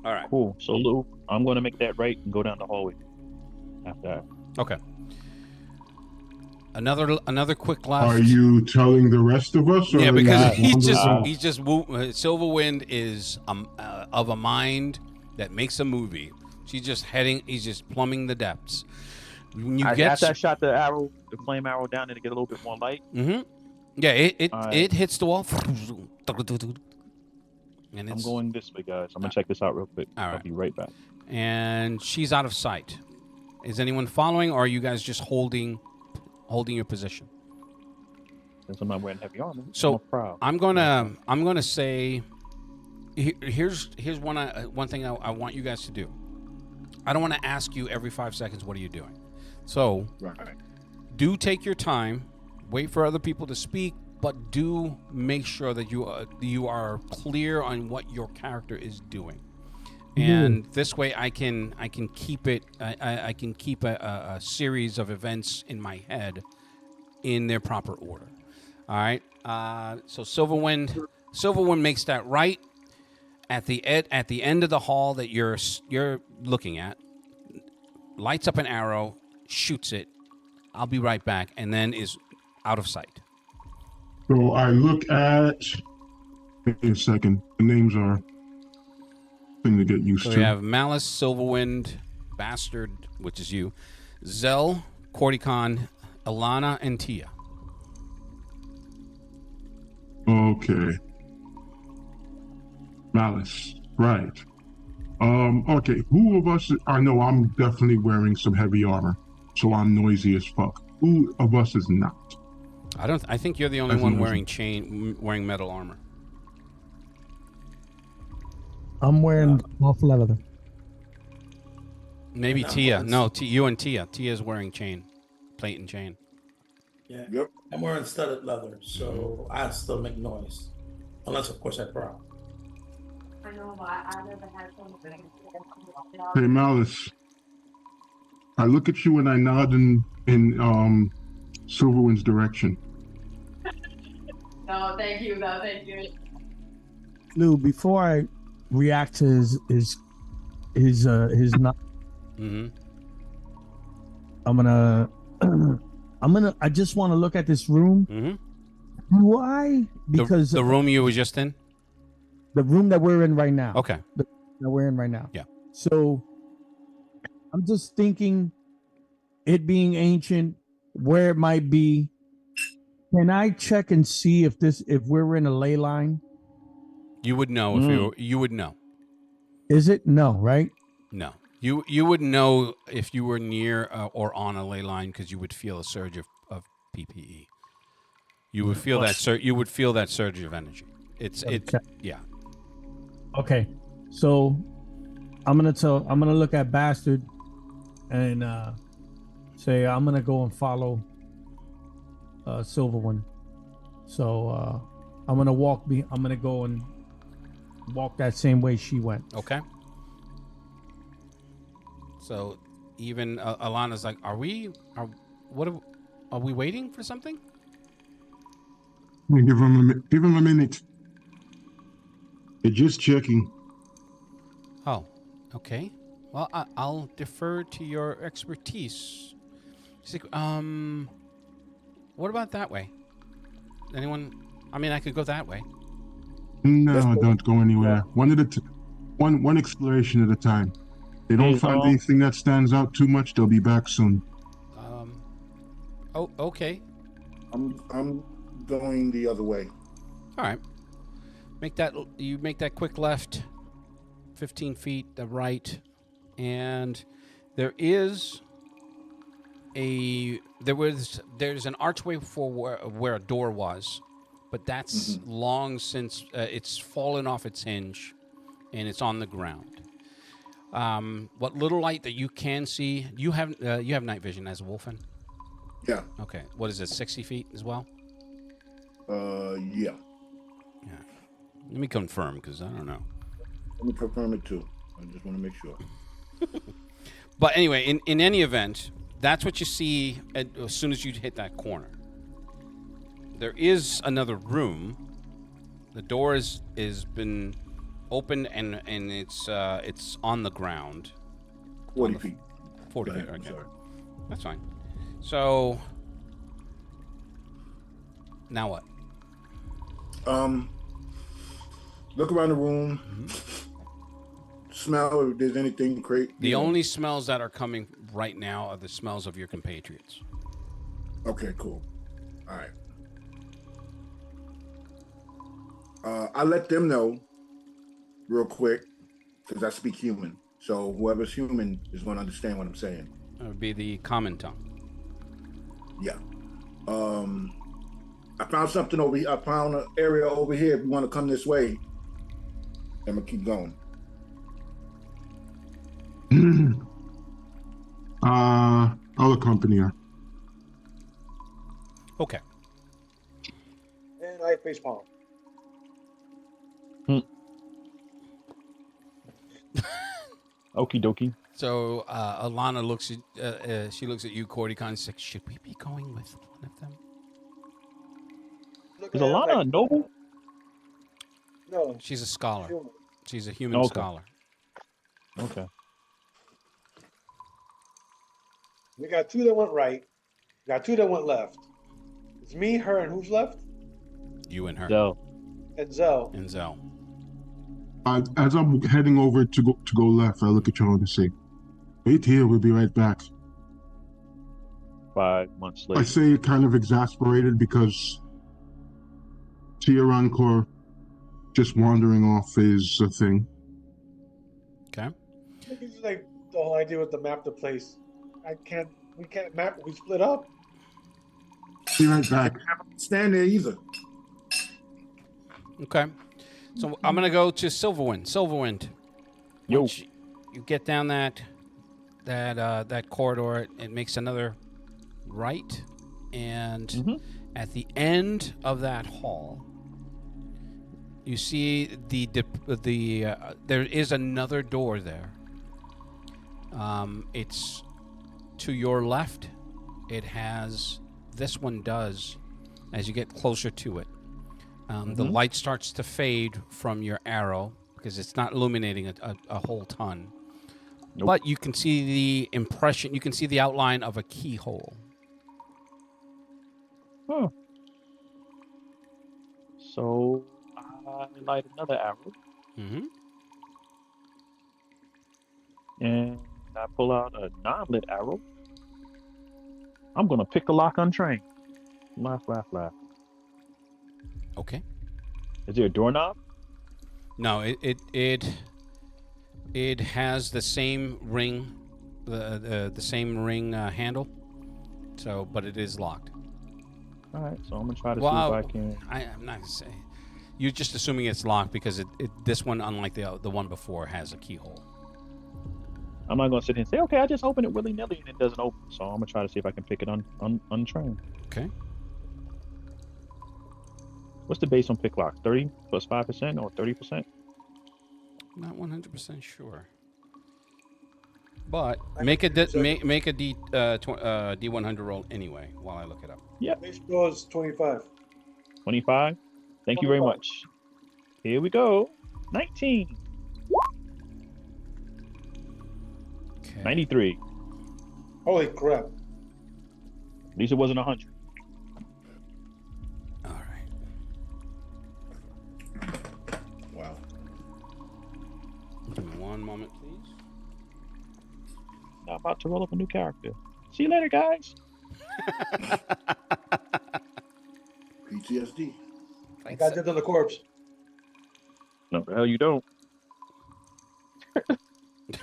All right. Cool. So Lou, I'm going to make that right and go down the hallway after that. Okay. Another quick left. Are you telling the rest of us? Or Yeah, because he's just Silverwind is of a mind that makes a movie. He's just plumbing the depths. When you after I shot the flame arrow down there to get a little bit more light. Mm-hmm. Yeah, it hits the wall. And I'm going this way, guys. I'm gonna check this out real quick. All right. I'll be right back. And she's out of sight. Is anyone following, or are you guys just holding your position? Since I'm not wearing heavy armor, so I'm gonna say, here's one thing I want you guys to do. I don't want to ask you every 5 seconds, what are you doing? So do take your time, wait for other people to speak, but do make sure that you are clear on what your character is doing. And this way I can keep it I can keep a series of events in my head in their proper order. All right. So Silverwind makes that right at the end of the hall that you're looking at. Lights up an arrow, shoots it. I'll be right back, and then is out of sight. So I look at. Wait a second. The names are thing to get used to. We have Malice, Silverwind, Bastard, which is you, Zell, Corticon, Alana, and Tia. Okay. Malice, right. Okay, who of us, I know I'm definitely wearing some heavy armor, so I'm noisy as fuck. Who of us is not? I think you're the only one wearing metal armor. I'm wearing buff leather. Maybe Tia. No, you and Tia. Tia's wearing plate and chain. Yeah. Yep. I'm wearing studded leather, so I still make noise, unless of course I prowl. I know, but I never had something. Hey, Malice. I look at you and I nod in Silverwind's direction. No, thank you. No, thank you. Lou, before I react to his not, I just want to look at this room. Do I? Because the room you were just in? The room that we're in right now. Okay. That we're in right now. Yeah. So I'm just thinking, it being ancient, where it might be. Can I check and see if we're in a ley line? You would know if you would know. Is it? No, right? No. You would know if you were near or on a ley line, because you would feel a surge of PPE. You would feel that surge. You would feel that surge of energy. Yeah. Okay, so I'm gonna look at Bastard and say I'm gonna go and follow Silverwind. So I'm gonna go and walk that same way she went. Okay. So even Alana's like, are we waiting for something? Give him a minute. They're just checking. Oh, okay. Well, I'll defer to your expertise. She's like, what about that way? Anyone? I mean, I could go that way. No, don't go anywhere. One exploration at a time. They don't Hey, find anything that stands out too much. They'll be back soon. Oh, okay. I'm going the other way. All right. Make that quick left, 15 feet the right, and there's an archway for where a door was, but that's long since it's fallen off its hinge, and it's on the ground. What little light that you can see, you have night vision as a Wolfen. Yeah. Okay. What is it? 60 feet as well. Yeah. Yeah. Let me confirm because I don't know. Let me confirm it too. I just want to make sure. But anyway, in any event, that's what you see as soon as you hit that corner. There is another room. The door is been opened and it's on the ground. 40 feet. 40 Go feet. ahead, I'm Okay, sorry. that's fine. So now what? Look around the room. Smell if there's anything great. The only smells that are coming right now are the smells of your compatriots. Okay, cool. All right. I let them know real quick because I speak human. So whoever's human is going to understand what I'm saying. That would be the common tongue. Yeah. I found something over here. I found an area over here. If you want to come this way, I'm going to keep going. I'll accompany her. Okay. And I face palm. Okie dokie. So Alana looks at she looks at you, Cordy, kind of says, "Should we be going with one of them?" Look Is at him Alana a like, noble? No, She's a scholar. human. She's a human Okay. scholar. Okay. We got two that went right. We got two that went left. It's me, her, and who's left? You and her. So, And Zell. And Zell. As I'm heading over to go left, I look at y'all and say, "Wait here. We'll be right back." 5 months I later. say it kind of exasperated because Tia Rancor just wandering off is a thing. Okay. It's like the whole idea with the map the place. We can't map. We split up. Be right back. Stand there either. Okay. So I'm gonna go to Silverwind. Silverwind. Yo. Once you get down that corridor, it makes another right, and at the end of that hall, you see there is another door there. It's to your left. This one does, as you get closer to it. The light starts to fade from your arrow because it's not illuminating a whole ton. Nope. But you can see the impression, you can see the outline of a keyhole. Huh. So I light another arrow Mm-hmm. and I pull out a non-lit arrow. I'm gonna pick a lock untrained. Laugh, laugh, laugh. Okay. Is there a doorknob? No, it has the same ring, the same ring handle. So, but it is locked. All right, so I'm gonna try to Well, see if I can. I'm not gonna say. You're just assuming it's locked because this one, unlike the one before, has a keyhole. I'm not gonna sit here and say, okay, I just open it willy nilly and it doesn't open. So I'm gonna try to see if I can pick it untrained. Okay. What's the base on pick lock? 30 plus 5% or 30%? Not 100% sure. But make a D100 roll anyway while I look it up. Base roll is 25. 25. Thank you very much. Here we go. 19. Okay. 93. Holy crap. At least it wasn't 100. All right. One moment, please. I'm about to roll up a new character. See you later, guys. PTSD. I got it on the corpse. No, the hell you don't.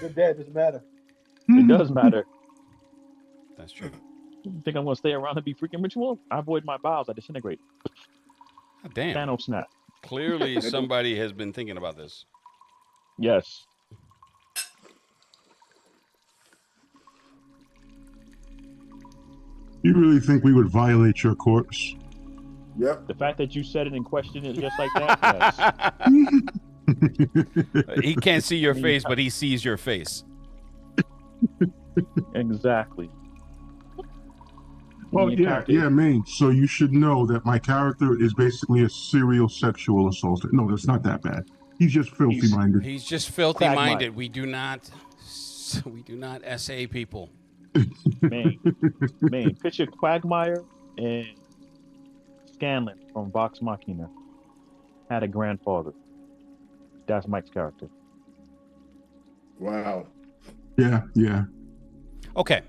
You're dead. Doesn't matter. It does matter. That's true. You think I'm gonna stay around and be freaking ritual? I avoid my bowels. I disintegrate. Oh, damn. Thanos snap. Clearly, somebody has been thinking about this. Yes. You really think we would violate your corpse? Yep. The fact that you said it and questioned it just like that. Yes. He can't see your face, but he sees your face. Exactly. Well, Your yeah, character- yeah, man. So you should know that my character is basically a serial sexual assaulter. No, that's not that bad. He's just filthy-minded. He's just filthy-minded. We do not SA people. Man, picture Quagmire and Scanlan from Vox Machina had a grandfather. That's Mike's character. Wow. Yeah, yeah. Okay,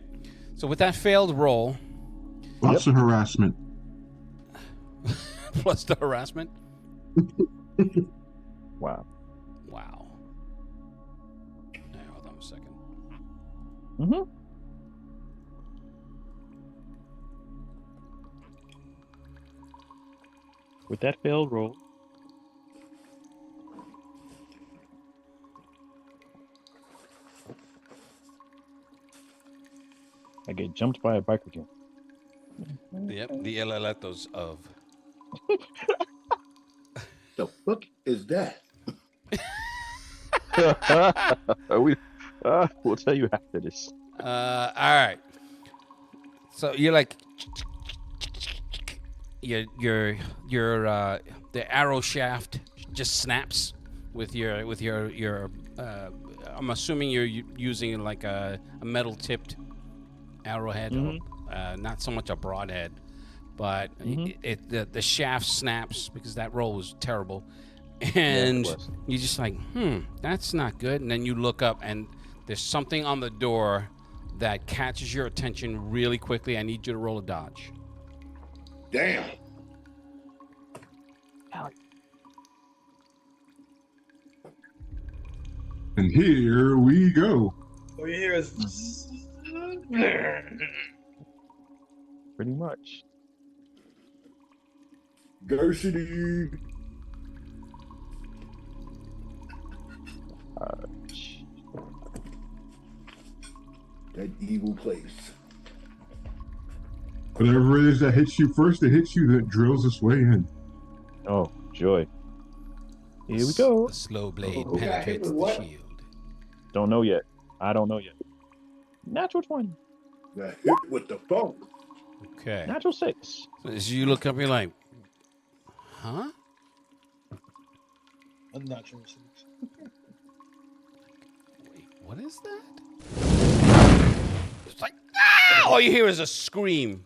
so with that failed roll, Lots of harassment. plus the harassment. Wow. Wow. Hey, hold on a second. Mm-hmm. With that failed roll, I get jumped by a bike again. Yep, the Eleletos of. The fuck is that? We'll tell you after this. All right. So you're like, your the arrow shaft just snaps with your. I'm assuming you're using like a metal tipped arrowhead, not so much a broadhead, but the shaft snaps because that roll was terrible, and you're just like, that's not good. And then you look up and there's something on the door that catches your attention really quickly. I need you to roll a dodge. Damn. And here we go. All you hear is. Pretty much. Diversity. That evil place. Whatever it is that hits you first, it hits you, that drills its way in. Oh, joy. Here we go. The slow blade Oh, penetrates the what? shield. Don't know yet. I don't know yet. Natural 20. That hit with the phone. Okay. Natural 6. So as you look up, you're like, huh? Unnatural. Wait, what is that? It's like, ah! All you hear is a scream.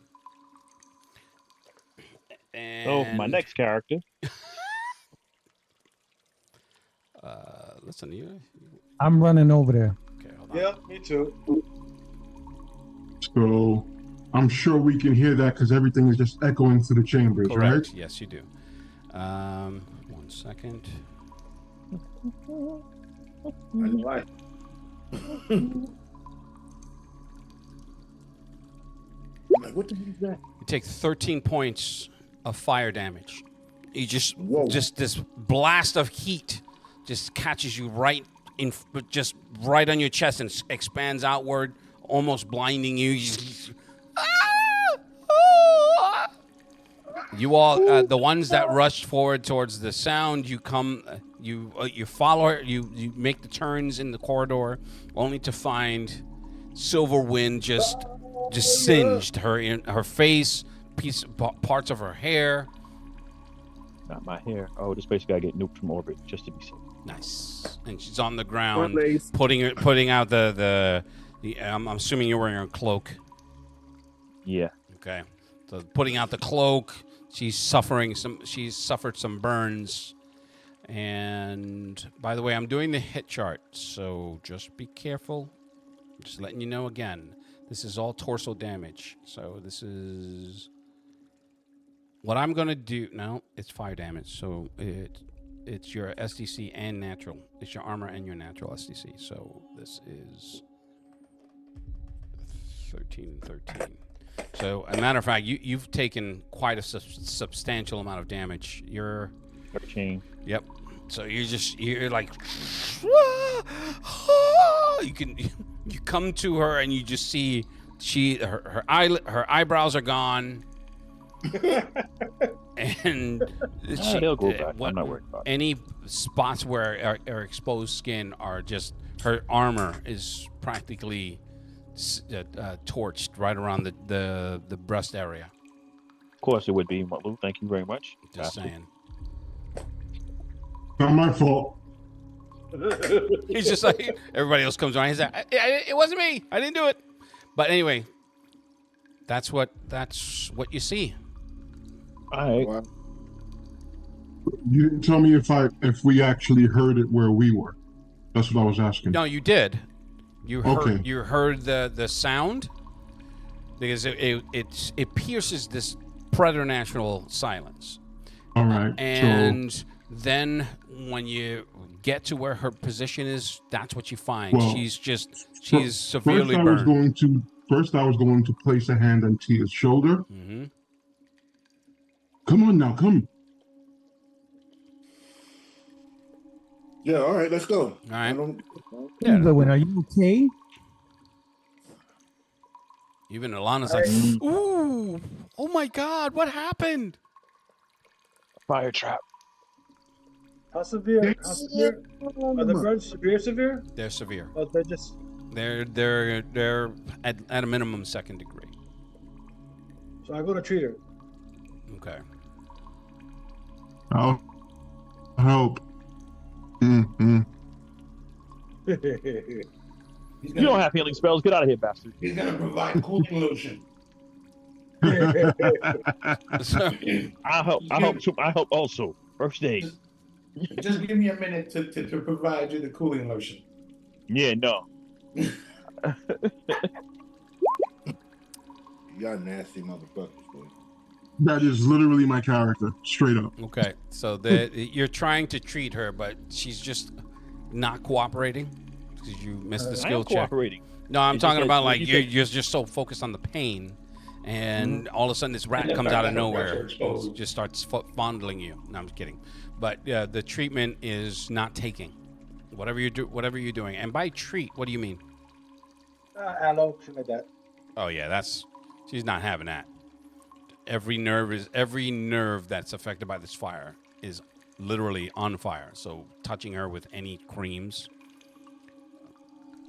And, So, my next character. Listen, you. I'm running over there. Okay, hold on. Yeah, me too. So I'm sure we can hear that because everything is just echoing through the chambers, Correct. right? Yes, you do. 1 second. I know why. Like, what the hell is that? You take 13 points of fire damage. You just Whoa. this blast of heat just catches you just right on your chest and expands outward, almost blinding you. You all, the ones that rush forward towards the sound, you come, you follow her, you make the turns in the corridor, only to find Silverwind just singed her face, parts of her hair. Not my hair. Oh, this basically I get nuked from orbit just to be safe. Nice. And she's on the ground, Lace. putting out the I'm assuming you're wearing a cloak. Yeah. Okay. So putting out the cloak, she's suffered some burns, And by the way, I'm doing the hit chart, so just be careful. Just letting you know again. This is all torso damage. So this is what I'm gonna do. No, it's fire damage. So it's your SDC and natural. It's your armor and your natural SDC. So this is 13. So, a matter of fact, you've taken quite a substantial amount of damage. You're 13. Yep. So you're like, you come to her and you just see her eyebrows are gone, and He'll go back. I'm not worried about it. any spots where are exposed skin are just her armor is practically torched right around the breast area. Of course it would be, Malu. Thank you very much. Just Bastard. saying. Not my fault. He's just like everybody else comes around. He's like, it wasn't me. I didn't do it. But anyway, that's what you see. All right. Wow. You didn't tell me if we actually heard it where we were. That's what I was asking. No, you did. You heard Okay. you heard the sound because it pierces this preternatural silence. All right. And then when you get to where her position is, that's what you find. Well, she's severely first I was going to place a hand on Tia's shoulder. Mm-hmm. Come on now, come. Yeah, all right, let's go. All right. Yeah. But are you okay? Even Alana's like, ooh, oh my God, what happened? Fire trap. How severe? Are the burns severe? They're severe. Or they're just... They're at a minimum second degree. So I go to treat her. Okay. I'll help. Mm-hmm. He's You don't have healing spells. Get out of here, bastard. He's gonna provide cooling lotion. So, I help too. I help also. First aid. Just give me a minute to provide you the cooling lotion. Yeah, no. Y'all nasty motherfuckers, boy. That is literally my character, straight up. okay. So you're trying to treat her, but she's just not cooperating because you missed the I skill am check. cooperating. No, I'm It's talking just about like- like you you're just so focused on the pain, and all of a sudden this rat comes out of nowhere, and just starts fondling you. No, I'm just kidding. But the treatment is not taking. Whatever you're doing, and by treat, what do you mean? Aloe, shit like that. Oh yeah, she's not having that. Every nerve that's affected by this fire is literally on fire. So touching her with any creams,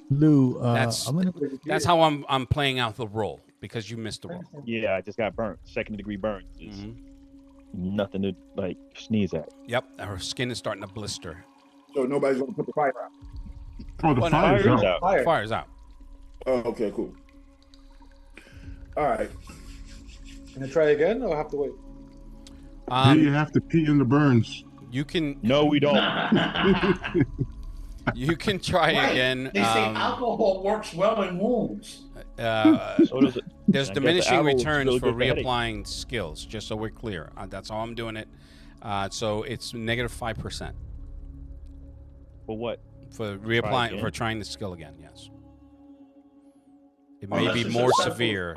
Lou, that's I'm gonna how I'm playing out the role because you missed the roll. Yeah, I just got burnt. Second degree burns. It's Mhm. nothing to like sneeze at. Yep, her skin is starting to blister. So nobody's gonna put the fire out. Oh, the Well, no, fire's fire's out. out. Fire. Fire's out. Oh, okay, cool. All right. Can I try again or I have to wait? Do you have to pee in the burns? You can No, we don't. you can try Right. again. They say alcohol works well in wounds. So does it. There's I guess the diminishing apple is returns still for good for headache. reapplying skills. Just so we're clear, that's how I'm doing it. So it's negative 5% For what? for reapplying again? for trying the skill again. Yes, it Unless may be it's more successful. severe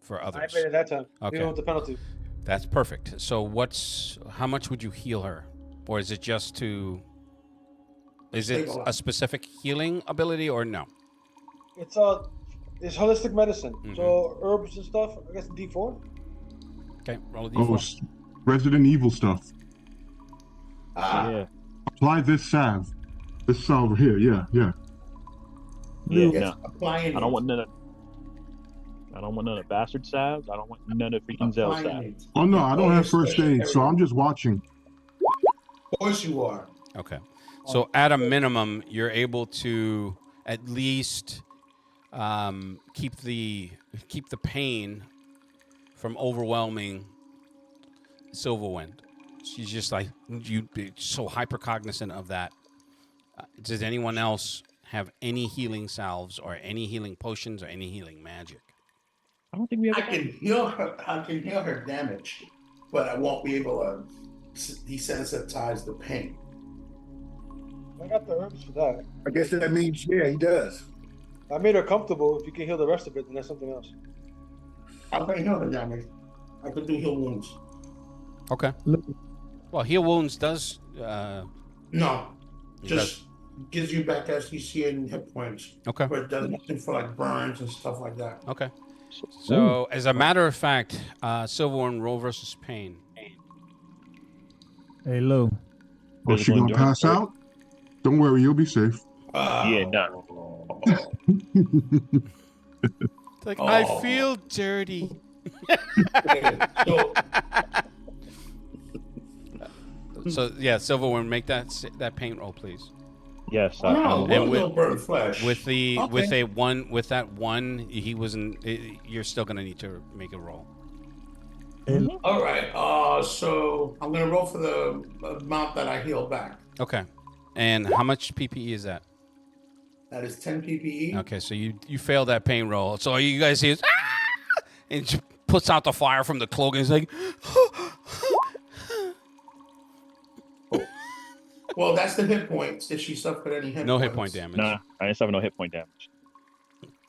for I others. made it that time. Okay. You know what the penalty? That's perfect. So how much would you heal her? Or is it just to, is it a specific healing ability or no? It's holistic medicine. So herbs and stuff. I guess D4. Okay, roll a Oh, d4. Resident Evil stuff. Yeah. Apply this salve. This salve here. Yeah. Yeah. Yes, No. applying I don't it. want none of. I don't want none of bastard salves. I don't want none of freaking Zell Applying salves. it. Oh no, I don't have first Special aid, so area. I'm just watching. Of course you are. Okay. So at a minimum, you're able to at least keep the pain from overwhelming Silverwind. She's just like you, so hyper cognizant of that. Does anyone else have any healing salves or any healing potions or any healing magic? I don't think we ever. I can heal her. I can heal her damage, but I won't be able to desensitize the pain. I got the herbs for that. I guess that means, yeah, he does. I made her comfortable. If you can heal the rest of it, then that's something else. I can heal the damage. I can do heal wounds. Okay. Well, heal wounds does. No, just gives you back SDC and hit points. Okay. But it does nothing for like burns and stuff like that. Okay. So, as a matter of fact, Silverhorn, roll versus pain. Hey, Lou. Was she gonna pass out? Don't worry, you'll be safe. Yeah, no. It's like, I feel dirty. So yeah, Silverhorn, make that paint roll, please. Yes. No, And no burn flesh. With the Okay. with that one, he wasn't. You're still gonna need to make a roll. All right. So I'm gonna roll for the amount that I heal back. Okay. And how much PPE is that? That is 10 PPE. Okay, so you failed that pain roll. So all you guys see is and she puts out the fire from the cloak and is like, Well, that's the hit points. Did she suffer any hit no points? hit point damage. Nah, I didn't suffer no hit point damage.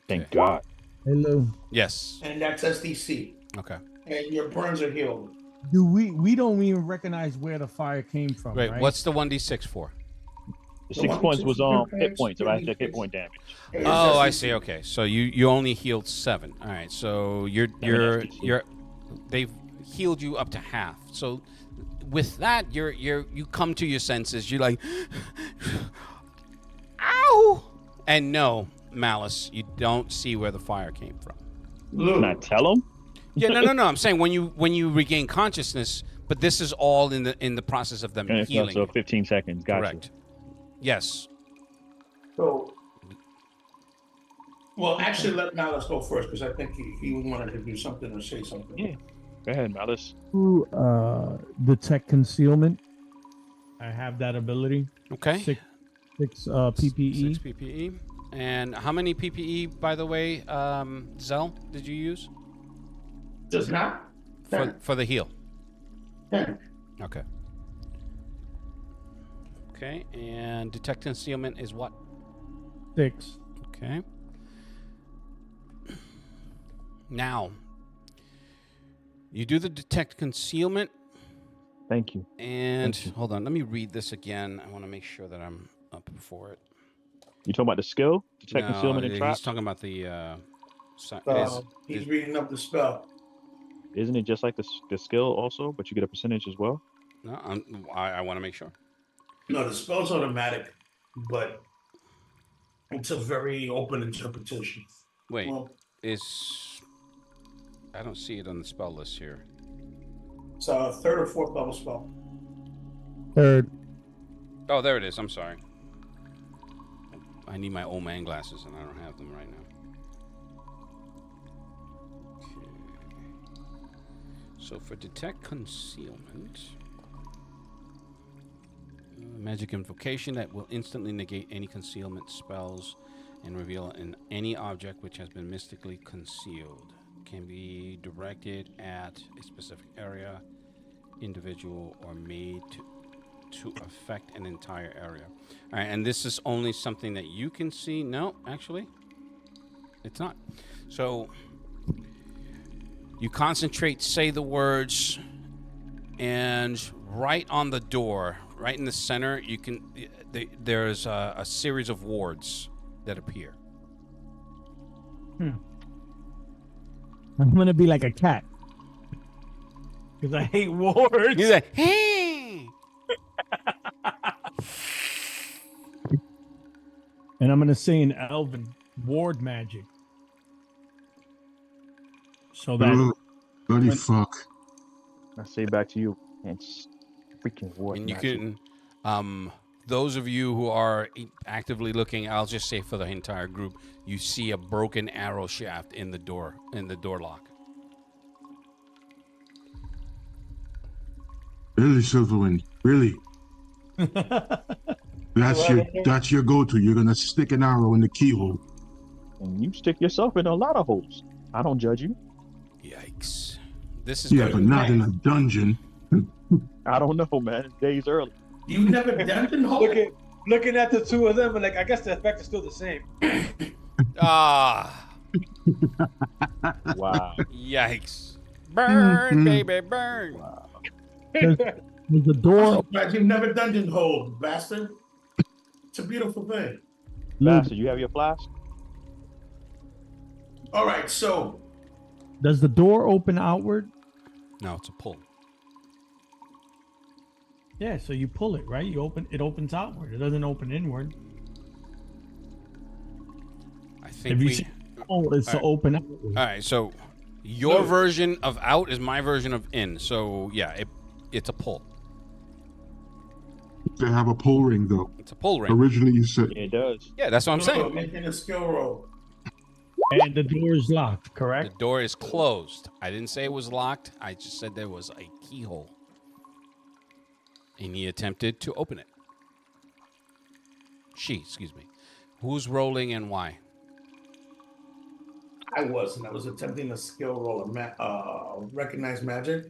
Thank Okay. God. Hey, Lou. Yes. And that's SDC. Okay. And your burns are healed. Do we don't even recognize where the fire came from, Wait, right? what's the 1d6 for? The The 6 one points was six hit points. So I damage, took hit point damage. It's Oh, I SDC. see. Okay, so you only healed 7. All right, so you're they've healed you up to half. So with that, you come to your senses. You're like, ow! And no, Malice, you don't see where the fire came from. Lou, Can I tell him? Yeah, no. I'm saying when you regain consciousness, but this is all in the process of them And it's not healing. so 15 seconds. Gotcha. Correct. Yes. So, well, actually, let Malice go first because I think he wanted to do something or say something. Yeah. Go ahead, Malice. To detect concealment. I have that ability. Okay. Six PPE. 6 PPE. And how many PPE, by the way, Zell, did you use Just not? for the heal? 10. Okay. Okay, and detect concealment is what? 6. Okay. Now, you do the detect concealment, Thank you. and Thank you. hold on, let me read this again. I want to make sure that I'm up for it. You talking about the skill? Detect No, concealment and he's trap? talking about the. He's reading up the spell. Isn't it just like the skill also, but you get a percentage as well? No, I want to make sure. No, the spell's automatic, but it's a very open interpretation. Wait, Well, I don't see it on the spell list here. it's a 3rd or 4th level spell. 3rd. Oh, there it is. I'm sorry. I need my old man glasses, and I don't have them right now. Okay. So for detect concealment, magic invocation that will instantly negate any concealment spells and reveal any object which has been mystically concealed. Can be directed at a specific area, individual, or made to affect an entire area. All right, and this is only something that you can see. No, actually, it's not. So you concentrate, say the words, and right on the door, right in the center, you can. There's a series of wards that appear. I'm gonna be like a cat. Because I hate wards. He's like, hey. And I'm gonna say in Elven, ward magic. So that Bloody fuck. I say back to you. It's freaking war. And you can, those of you who are actively looking, I'll just say for the entire group, you see a broken arrow shaft in the door lock. Really, Silverwind? Really? That's your go-to. You're gonna stick an arrow in the keyhole. And you stick yourself in a lot of holes. I don't judge you. Yikes. This is Yeah, gonna but be not in a dungeon. I don't know, man. It's days early. You never dungeon hole? Looking at the two of them, and like I guess the effect is still the same. Ah. Wow. Yikes. Burn, baby, burn. There's the I'm door. surprised you've never dungeon hole, bastard. It's a beautiful thing. Bastard, you have your flask? All right, so Does the door open outward? No, it's a pull. Yeah, so you pull it, right? It opens outward. It doesn't open inward. I think If you we. see, it's to Alright. open outward. All right, so your version of out is my version of in. So yeah, it's a pull. They have a pull ring, though. It's a pull ring. Originally, you said Yeah, it does. Yeah, that's what I'm saying. making a skill roll. And the door is locked, The correct? door is closed. I didn't say it was locked. I just said there was a keyhole. And he attempted to open it. Excuse me. Who's rolling and why? I wasn't. I was attempting a skill roll of recognize magic.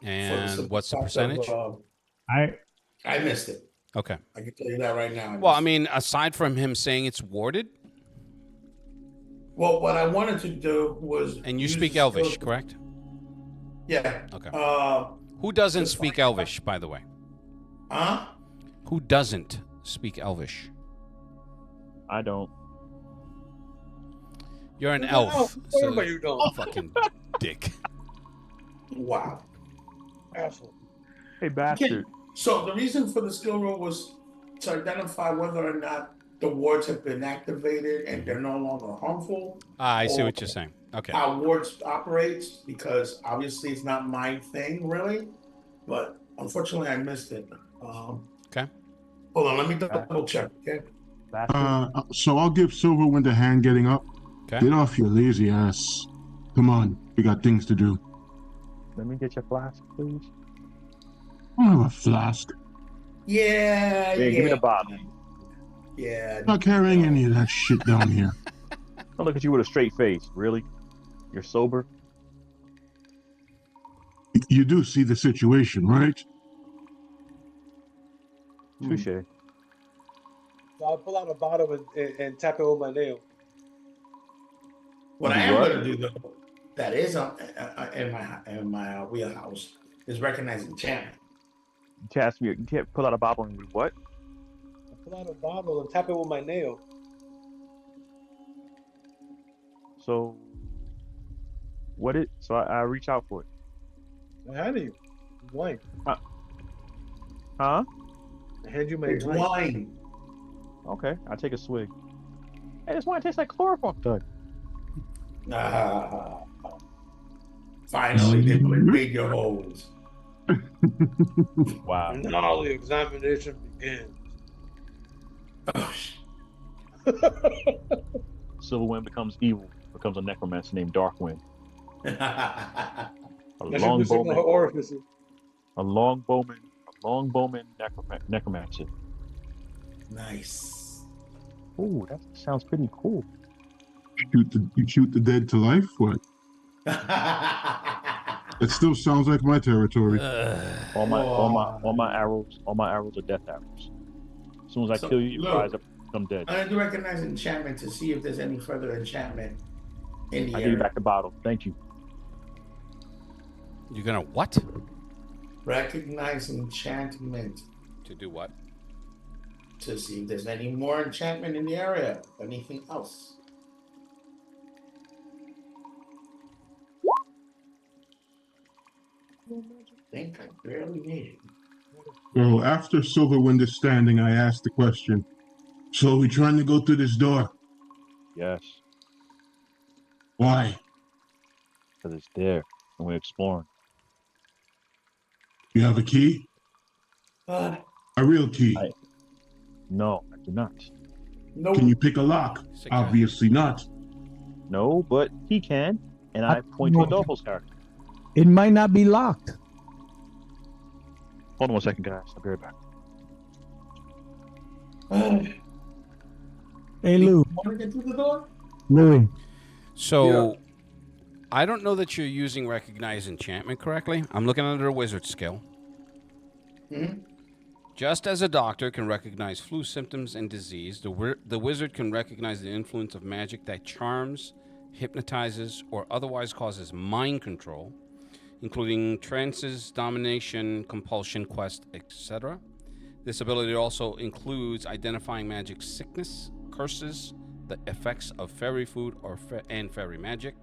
And what's the fact percentage? of, I I missed it. Okay. I can tell you that right now. Well, I mean, aside from him saying it's warded, Well, what I wanted to do was. and you use speak the skill- Elvish, correct? Yeah. Okay. Who doesn't just speak like- Elvish, by the way? Huh? Who doesn't speak Elvish? I don't. You're an No, elf. everybody you don't. Fucking dick. Wow. Asshole. Hey, bastard. So the reason for the skill roll was to identify whether or not the wards have been activated and they're no longer harmful. I see what you're saying. Okay. How wards operates, because obviously it's not my thing really, but unfortunately I missed it. Okay. Hold on, let me double check. Okay. Bastard. so I'll give Silverwind a hand getting up. Okay. Get off your lazy ass. Come on, we got things to do. Let me get your flask, please. I don't have a flask. Yeah. Yeah, give me the bottle. Yeah. I'm not carrying any of that shit down here. Don't look at you with a straight face. Really? You're sober? You do see the situation, right? Touche. So I'll pull out a bottle and tap it with my nail. What I Do am what? going to do though, that is in my wheelhouse, is recognize enchantment. You can't ask me. You can't pull out a bottle and do what? I pull out a bottle and tap it with my nail. So, what it? So I reach out for it. I hand you wine. Huh? I hand you my It's wine. wine. Okay, I take a swig. Hey, this wine tastes like chloroform. Good. Ah, finally, they read your holes. Wow. Now the examination begins. Oh, Silverwind becomes evil. Becomes a necromancer named Darkwind. A That's long just her bowman. orifices. A long bowman. A long bowman necromancer. nice. Ooh, that sounds pretty cool. You shoot the dead to life? What? It still sounds like my territory. All my arrows are death arrows. As soon as I So, kill you, you look. rise up, I'm dead. I'm going to recognize enchantment to see if there's any further enchantment in the I give you area. back the bottle. Thank you. You're gonna what? Recognize enchantment To do what? to see if there's any more enchantment in the area. Anything else? I think I barely need it. Well, after Silverwind is standing, I asked the question. So are we trying to go through this door? Yes, Why? because it's there and we're exploring. You have a key? Uh, A real key. No, I do not. no. Can you pick a lock? Sick guy. Obviously not. No, but he can, and I point to Adolfo's character. It might not be locked. Hold on 1 second, guys. I'll be right back. Hey, Lou. Want to get through the door? Louis. So, I don't know that you're using Recognize Enchantment correctly. I'm looking under a wizard skill. Hmm. Just as a doctor can recognize flu symptoms and disease, the wizard can recognize the influence of magic that charms, hypnotizes, or otherwise causes mind control, including trances, domination, compulsion, quest, etc. This ability also includes identifying magic sickness, curses, the effects of fairy food and fairy magic,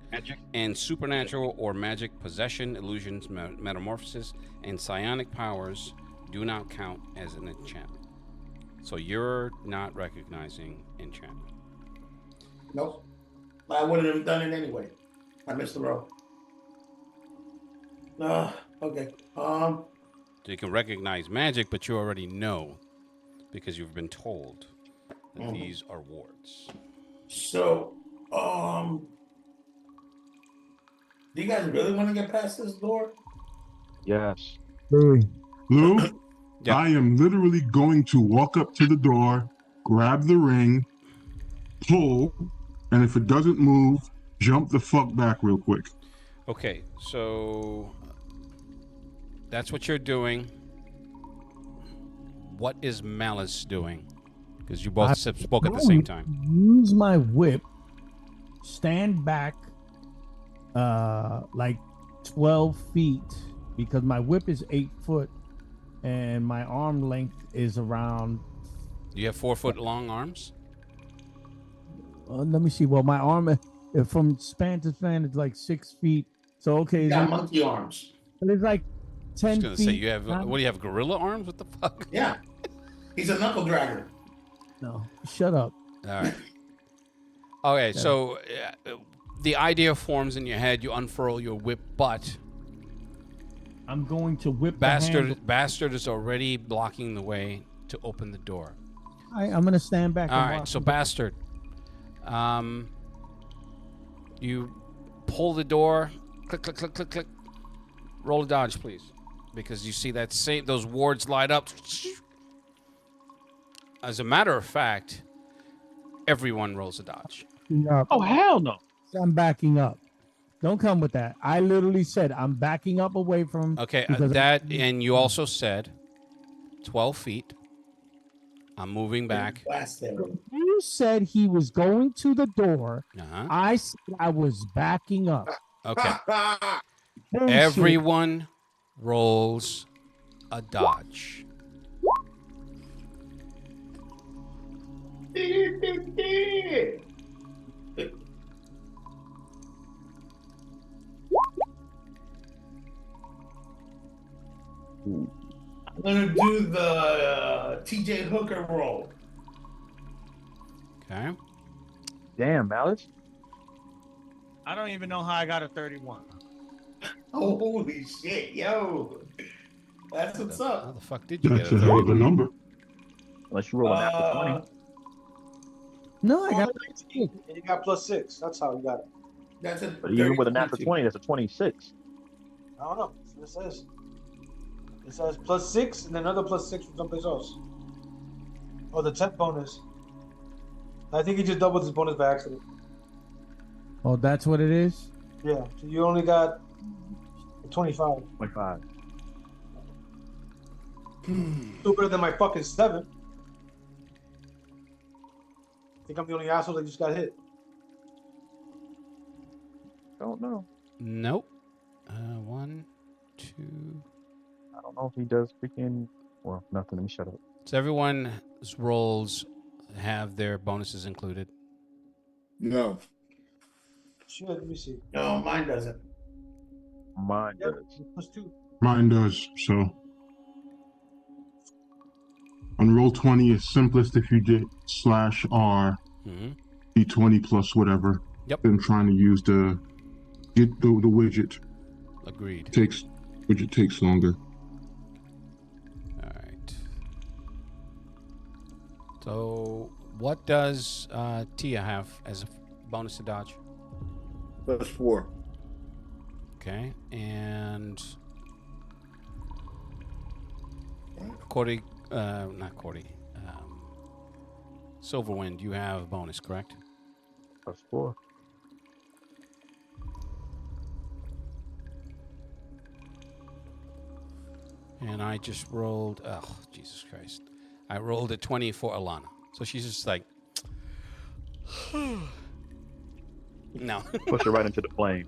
and supernatural or magic possession, illusions, metamorphosis, and psionic powers do not count as an enchantment. So you're not recognizing enchantment. Nope. I wouldn't have done it anyway. I missed the row. Okay. So you can recognize magic, but you already know because you've been told that these are wards. So, do you guys really want to get past this door? Yes. Louis. Lou, Yeah. I am literally going to walk up to the door, grab the ring, pull, and if it doesn't move, jump the fuck back real quick. Okay, so that's what you're doing. What is Malice doing? Because you both spoke at the same time. Use my whip. Stand back like 12 feet because my whip is 8 foot and my arm length is around. You have 4 foot long arms? Let me see. Well, my arm from span to span is like 6 feet. So, okay. You got monkey arms. It's like I 10 was going feet. to say, you have, what do you have, gorilla arms? What the fuck? Yeah. He's a knuckle dragger. No, shut up. All right. Okay, so the idea forms in your head. You unfurl your whip, but I'm going to whip the handle. Bastard is already blocking the way to open the door. I'm going to stand back. All and right, watch so him. Bastard, you pull the door, click, click, click, click, click. Roll a dodge, please, because you see that those wards light up. As a matter of fact, everyone rolls a dodge. Oh, hell no. I'm backing up. Don't come with that. I literally said I'm backing up away from. Okay, because and you also said 12 feet. I'm moving back. You said he was going to the door. Uh-huh. I said I was backing up. Okay. Bullshit. Everyone rolls a dodge. I'm gonna do the TJ Hooker roll. Okay. Damn, Malice. I don't even know how I got a 31. Holy shit, yo. That's what's How up. the fuck did you That's get a a hell of a 30? number. Unless you roll an after 20. No, I got. And you got +6. That's how you got it. That's a But even with an after 20, that's a 26. I don't know. That's what it says. It says +6 and another +6 from someplace else. Oh, the 10th bonus. I think he just doubled his bonus by accident. Oh, that's what it is. Yeah, so you only got 25. 25. Still better than my fucking 7. I think I'm the only asshole that just got hit. Don't know. Nope. 1, 2. I don't know if he does freaking. Well, nothing. Let me shut up. So everyone's rolls have their bonuses included. No. Shit, let me see. No, mine doesn't. Mine Yep, does. +2. Mine does, so. On roll 20, it's simplest if you did /R, Mm-hmm. D20 plus whatever. Yep. Then trying to use the widget Agreed. widget takes longer. All right. So what does Tia have as a bonus to dodge? +4. Okay, and Cordy, not Cordy. Silverwind, you have bonus, correct? +4. And I just rolled. Oh, Jesus Christ! I rolled a 20 for Alana, so she's just like, no. Push her right into the flame.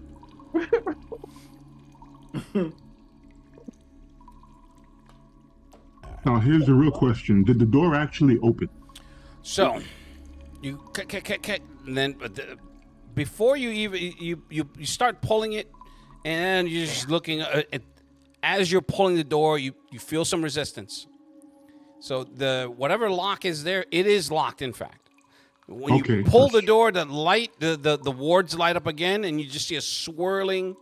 Now, here's the real question: did the door actually open? So, you and then before you even you start pulling it, and you're just looking at, as you're pulling the door, you feel some resistance. So the whatever lock is there, it is locked. In fact, when you pull the door, the light, the wards light up again, and you just see a swirling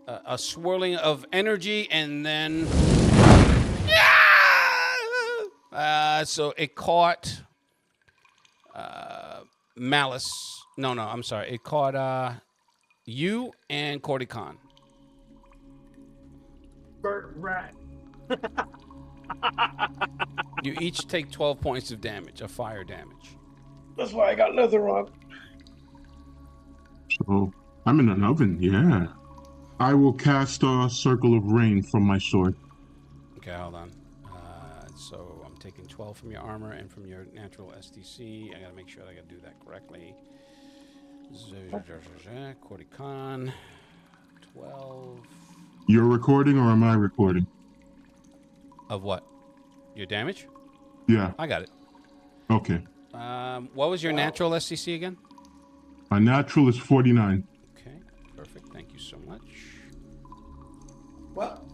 of energy, and then so it caught Malice. No, I'm sorry. It caught you and Cordy Khan. Bert Rat. You each take 12 points of damage, of fire damage. That's why I got leather on. So I'm in an oven. Yeah. I will cast a circle of rain from my sword. Okay, hold on. So I'm taking 12 from your armor and from your natural STC. I gotta make sure I gotta do that correctly. Cordy Khan, 12. You're recording or am I recording? Of what? Your damage? Yeah. I got it. Okay. What was your natural STC again? My natural is 49. Okay, perfect. Thank you so much. Well,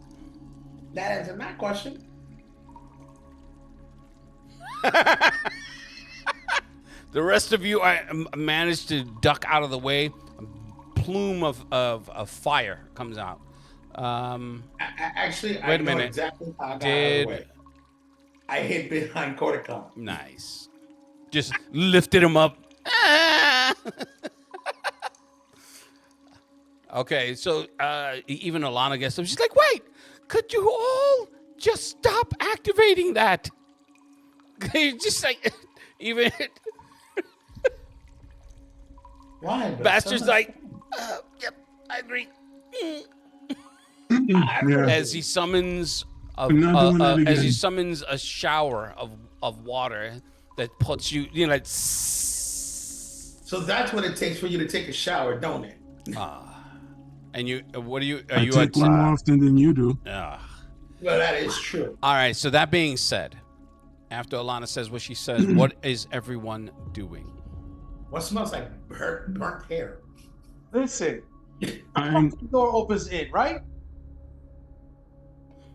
that answered my question. The rest of you, I managed to duck out of the way. A plume of fire comes out. Actually, wait I a know minute. exactly how I got out of the way. I hid behind Corticon. Nice. Just lifted him up. Okay, so even Alana gets up. She's like, wait, could you all just stop activating that? Just like, even... Why? Bastard's like, yep, I agree. As he summons a shower of water that puts you, like. So that's what it takes for you to take a shower, don't it? And you, what do you? Are I you take one more often than you do. Well, that is true. All right. So that being said, after Alana says what she says, what is everyone doing? What smells like burnt hair? Listen, The door opens in, right?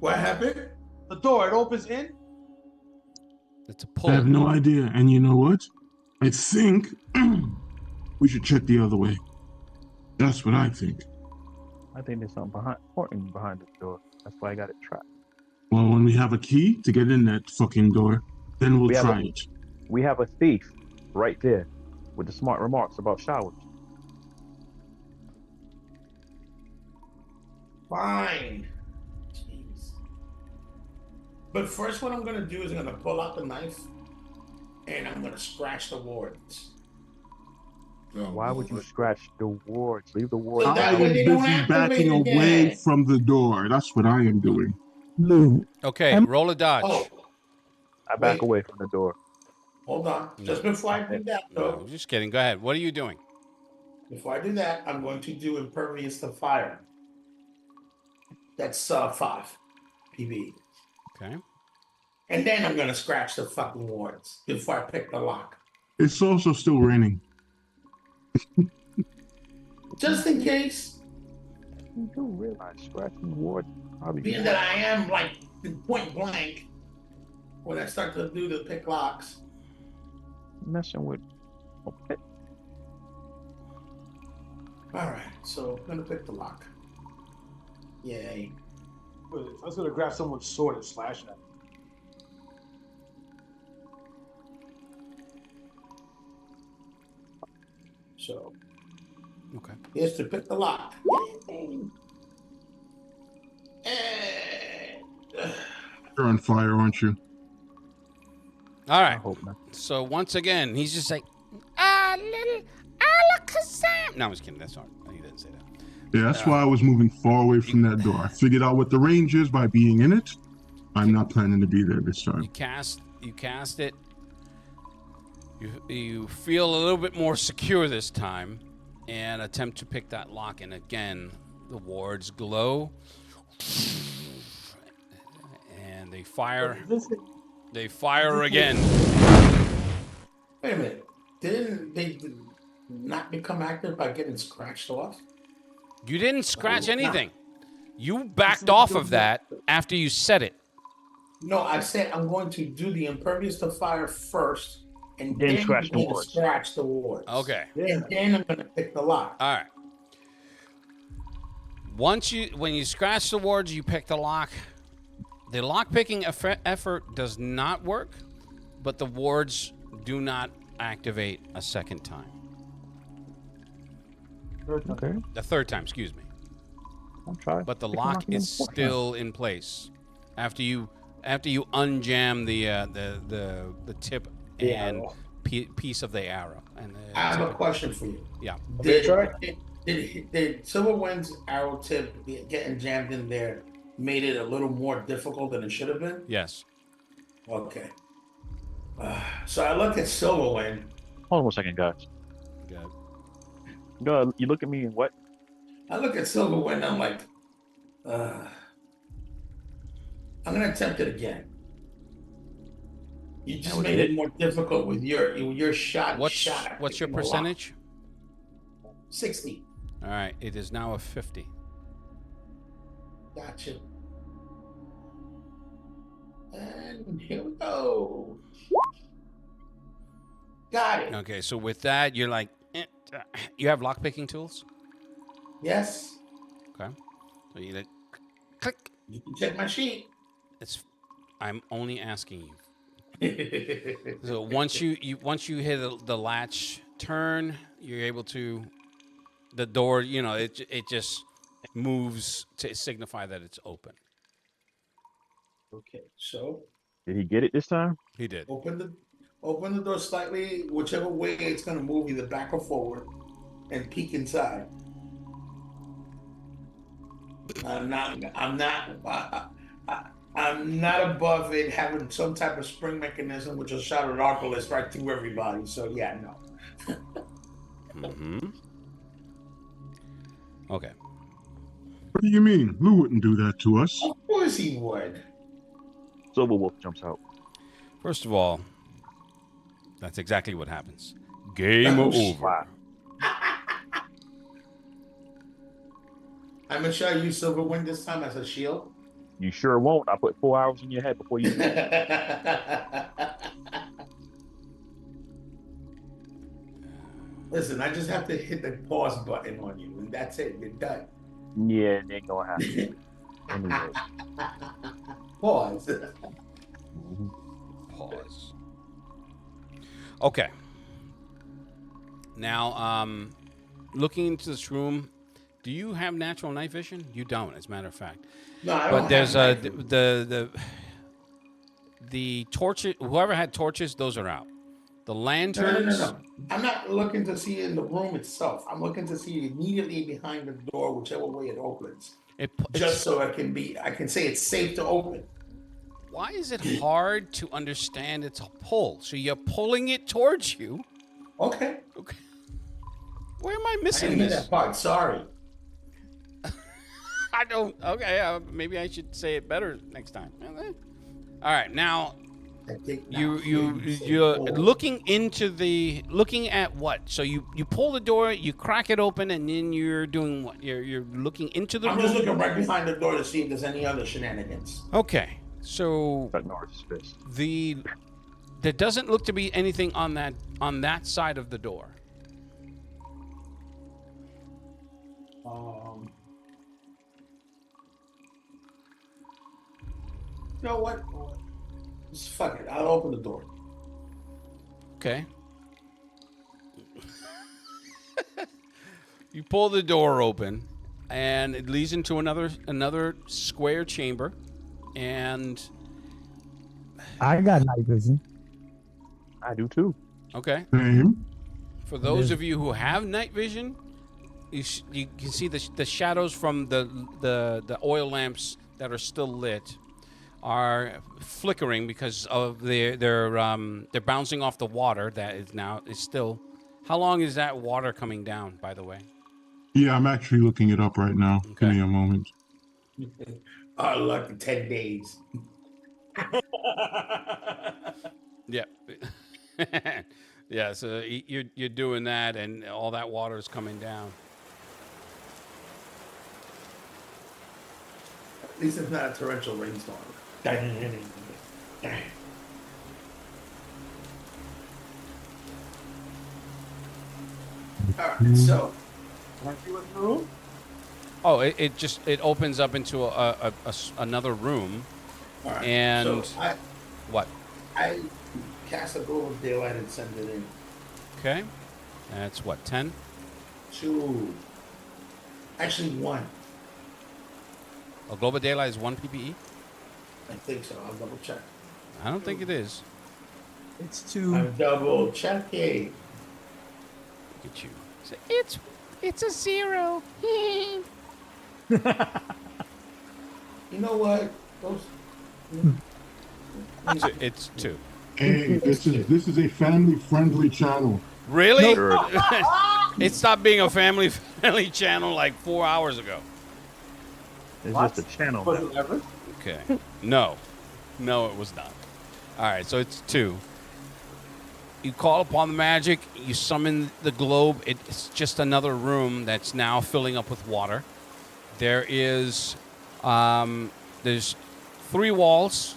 What happened? The door, it opens in? It's a pull. I have no idea. And you know what? I think we should check the other way. That's what I think. I think there's something important behind the door. That's why I got it trapped. Well, when we have a key to get in that fucking door, then we'll try it. We have a thief right there with the smart remarks about showers. Fine. Jeez. But first, what I'm gonna do is I'm gonna pull out the knife, and I'm gonna scratch the wards. Why would you scratch the wards? Leave the wards. So I that am way they don't busy backing activate away again. from the door. That's what I am doing. Lou, Okay, roll a dodge. Oh, I back wait. away from the door. Hold on. Just before I do that, No, though, just kidding. Go ahead. What are you doing? before I do that, I'm going to do impervious to fire. That's 5 PB. Okay. And then I'm gonna scratch the fucking wards before I pick the lock. It's also still raining. Just in case, You do realize scratching wards probably. being that I am like point blank when I start to do the pick locks. Messing with. Okay. Alright, so I'm gonna pick the lock. Yay. Wait, I was gonna grab someone's sword and slash at him. So Okay. here's to pick the lock. And You're on fire, aren't you? All I right. hope not. So once again, he's just like, little Alakazam. No, I was kidding. That's not. He didn't say that. Yeah, that's why I was moving far away from that door. I figured out what the range is by being in it. I'm not planning to be there this time. You cast it. You feel a little bit more secure this time, and attempt to pick that lock. And again, the wards glow, and they fire. They fire again. Wait a minute. Didn't they not become active by getting scratched off? You didn't scratch anything. You backed off of that after you said it. No, I said I'm going to do the impervious to fire first, and Then then scratch the I'm gonna wards. scratch the wards. Okay. And then I'm gonna pick the lock. All right. When you scratch the wards, you pick the lock. The lock picking effort does not work, but the wards do not activate a second time. Okay. The third time, excuse me. I'm trying. But the lock is still in place after you unjam the tip and piece of the arrow. And I have a question for you. Yeah. Did Silverwind's arrow tip getting jammed in there made it a little more difficult than it should have been? Yes. Okay. So I look at Silverwind. Hold on 1 second, guys. Good. Go. You look at me and what? I look at Silverwind. I'm like, I'm gonna attempt it again. You just made it more difficult with your shot. What's your percentage? 60. All right. It is now a 50. Gotcha. And here we go. Got it. Okay, so with that, you're like, you have lockpicking tools? Yes. Okay. So you like, click. You can check my sheet. I'm only asking you. So once you hit the latch turn, you're able to, the door, it just moves to signify that it's open. Okay, so Did he get it this time? He did. open the door slightly, whichever way it's gonna move, either back or forward, and peek inside. I'm not above it having some type of spring mechanism which will shot an Arbalest right through everybody. So yeah, no. Mm-hmm. Okay. What do you mean? Lou wouldn't do that to us. Of course he would. Silver Wolf jumps out. First of all, that's exactly what happens. Game over. Wow. I'm gonna show you Silverwind this time as a shield. You sure won't. I put 4 hours in your head before you. Listen, I just have to hit the pause button on you, and that's it. You're done. Yeah, it ain't gonna happen. Anyway. Pause. Pause. Okay. Now, looking into this room, do you have natural night vision? You don't, as a matter of fact. No, I But don't there's have the torches. Whoever had torches, those are out. The lanterns. No. I'm not looking to see in the room itself. I'm looking to see immediately behind the door, whichever way it opens. Just so I can say it's safe to open. Why is it hard to understand it's a pull? So you're pulling it towards you. Okay. Where am I I missing didn't hear this? that part. Sorry. I don't. Okay, maybe I should say it better next time. All right, now you're looking at what? So you pull the door, you crack it open, and then you're doing what? You're looking into the room. I'm just looking right behind the door to see if there's any other shenanigans. Okay, so there doesn't look to be anything on that side of the door. You know what? Just fuck it. I'll open the door. Okay. You pull the door open, and it leads into another square chamber, and I got night vision. I do too. Okay. Same. For those of you who have night vision, you can see the shadows from the oil lamps that are still lit are flickering because of they're bouncing off the water that is still. How long is that water coming down, by the way? Yeah, I'm actually looking it up right now. Okay. Give me a moment. Lucky 10 days. Yeah. Yeah, so you're doing that, and all that water is coming down. At least it's not a torrential rainstorm. Dang. All right, so can I see what's in the room? Oh, it opens up into another room, All right. and so what? I cast a globe of daylight and send it in. Okay, that's what 10. 2. Actually, 1. A globe of daylight is 1 PPE. I think so. I'll double check. I don't think it is. It's 2. I'm double checking. Look at you. So it's a 0. You know what? Those. It's 2. Hey, this is a family-friendly channel. Really? It stopped being a family-friendly channel like 4 hours ago. It's just a channel. Was it ever? Okay. No, it was not. All right, so it's 2. You call upon the magic. You summon the globe. It's just another room that's now filling up with water. There's 3 walls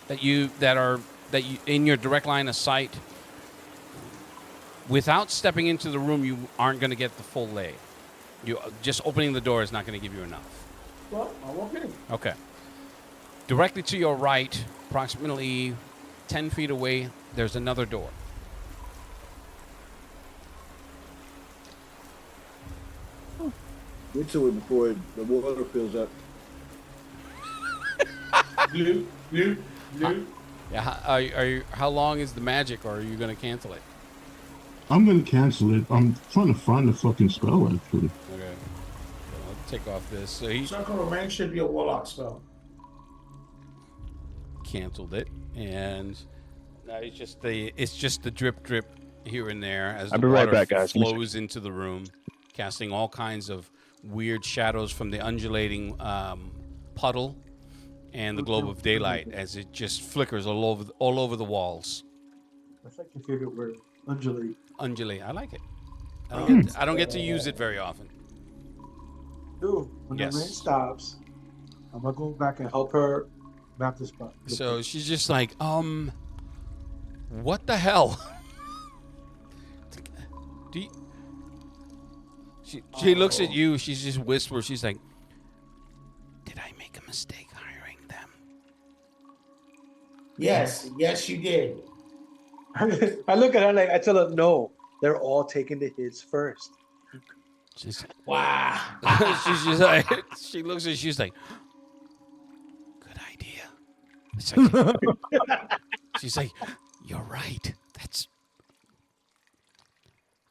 that you in your direct line of sight. Without stepping into the room, you aren't going to get the full lay. You just opening the door is not going to give you enough. Well, I won't get it. Okay. Directly to your right, approximately 10 feet away, there's another door. Get to it before the water fills up. Blue. Yeah. How long is the magic, or are you going to cancel it? I'm gonna cancel it. I'm trying to find the fucking spell actually. Okay. So I'll take off this. So he Circle of Rain should be a warlock spell. canceled it, and now it's just the drip here and there as I'll the be right water back, guys. flows into the room, casting all kinds of weird shadows from the undulating puddle and the globe of daylight as it just flickers all over the walls. That's like your favorite word. Undulate. Undulate. I like it. I don't get to use it very often. Dude, when Yes. the rain stops, I'm gonna go back and help her map the spot. So she's just like, what the hell? She looks at you. She's just whispers. She's like, did I make a mistake hiring them? Yes, you did. I look at her like I tell her no. They're all taking the hits first. She's, Wow. she's just like, she looks at you. She's like, good idea. It's like, she's like, you're right.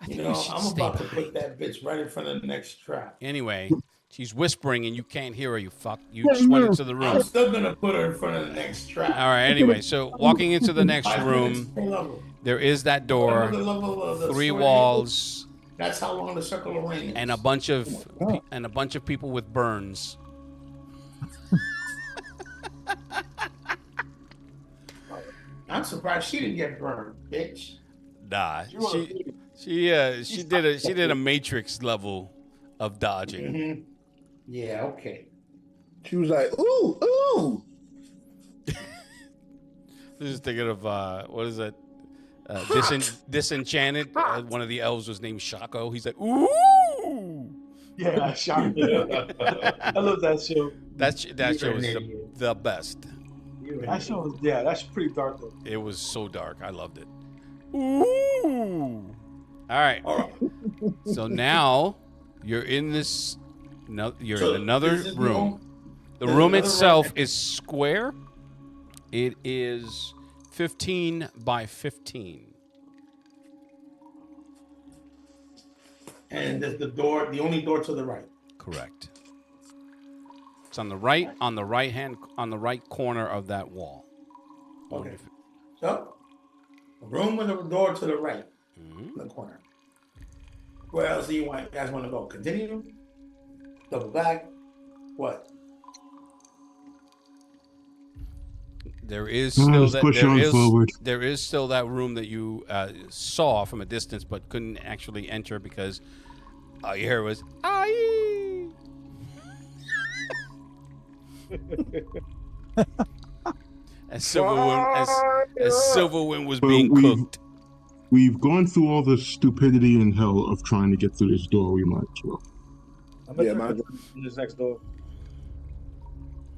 I think we should I'm stay about to behind. put that bitch right in front of the next trap. Anyway, she's whispering and you can't hear her, you fuck. You just went into the room. I'm still gonna put her in front of the next trap. All right, anyway, so walking into the next 5 minutes room, per level. there is that Whatever door, the level of the 3 sword walls, is, that's how long the circle of rain is. and a bunch of people with burns. I'm surprised she didn't get burned, bitch. Nah, she did a Matrix level of dodging. Mm-hmm. Yeah, okay. She was like, ooh. This is thinking of what is that? Disenchanted. One of the elves was named Shaco. He's like, ooh. Yeah, shocked. I love that show. That show You're was an idiot. the best. That show was that's pretty dark though. It was so dark. I loved it. Ooh. All right. So now you're in this. No, you're in another this is room. The there's room another itself room. is square, It is 15 by 15. And there's the door, the only door to the right. Correct. It's on the right corner of that wall. Okay. So, a room with a door to the right, in the corner. Where else do you guys want to go? Continue? Double back? What? There is No, still let's that. push on forward. There is still that room that you saw from a distance, but couldn't actually enter because all you heard was "Aye." as Silverwind was Well, being cooked. We've gone through all the stupidity and hell of trying to get through this door. We might as well. I'm gonna Yeah, check my- this next door.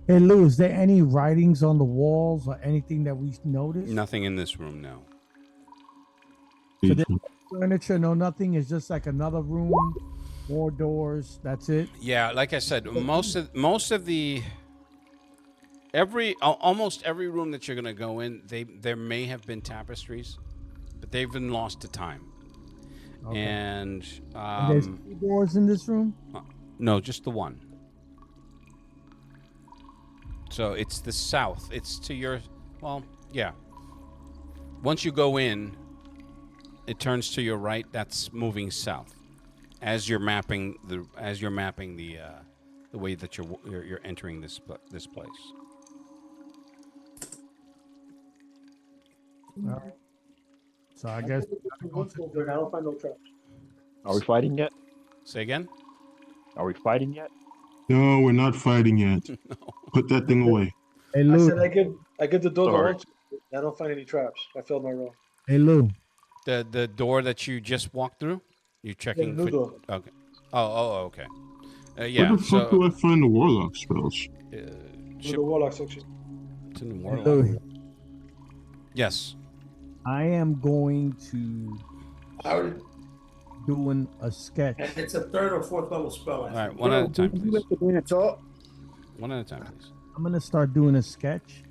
Hey Lou, is there any writings on the walls or anything that we noticed? Nothing in this room now. So there's no furniture, no nothing. It's just like another room, more doors. That's it. Yeah, like I said, almost every room that you're gonna go in, there may have been tapestries, but they've been lost to time. Okay. And And there's 2 doors in this room. no, just the one. So it's the south. It's to your, well, yeah. Once you go in, it turns to your right. That's moving south, as you're mapping the way that you're entering this place. All right. So I guess I don't find no traps. Are we fighting yet? Say again? Are we fighting yet? No, we're not fighting yet. Put that thing away. Hey I Lou. said I give the door the Sorry. whole. I don't find any traps. I failed my roll. Hey Lou. The door that you just walked through? You're checking new for, door. okay. Oh, okay. Yeah. Where the fuck do I find the warlock spells? The warlock section. It's in the Hey, warlock. Lou. Yes. I am going to doing a sketch. And it's a 3rd or 4th level spell. All right, one at a time, please. Talk. One at a time, please. I'm gonna start doing a sketch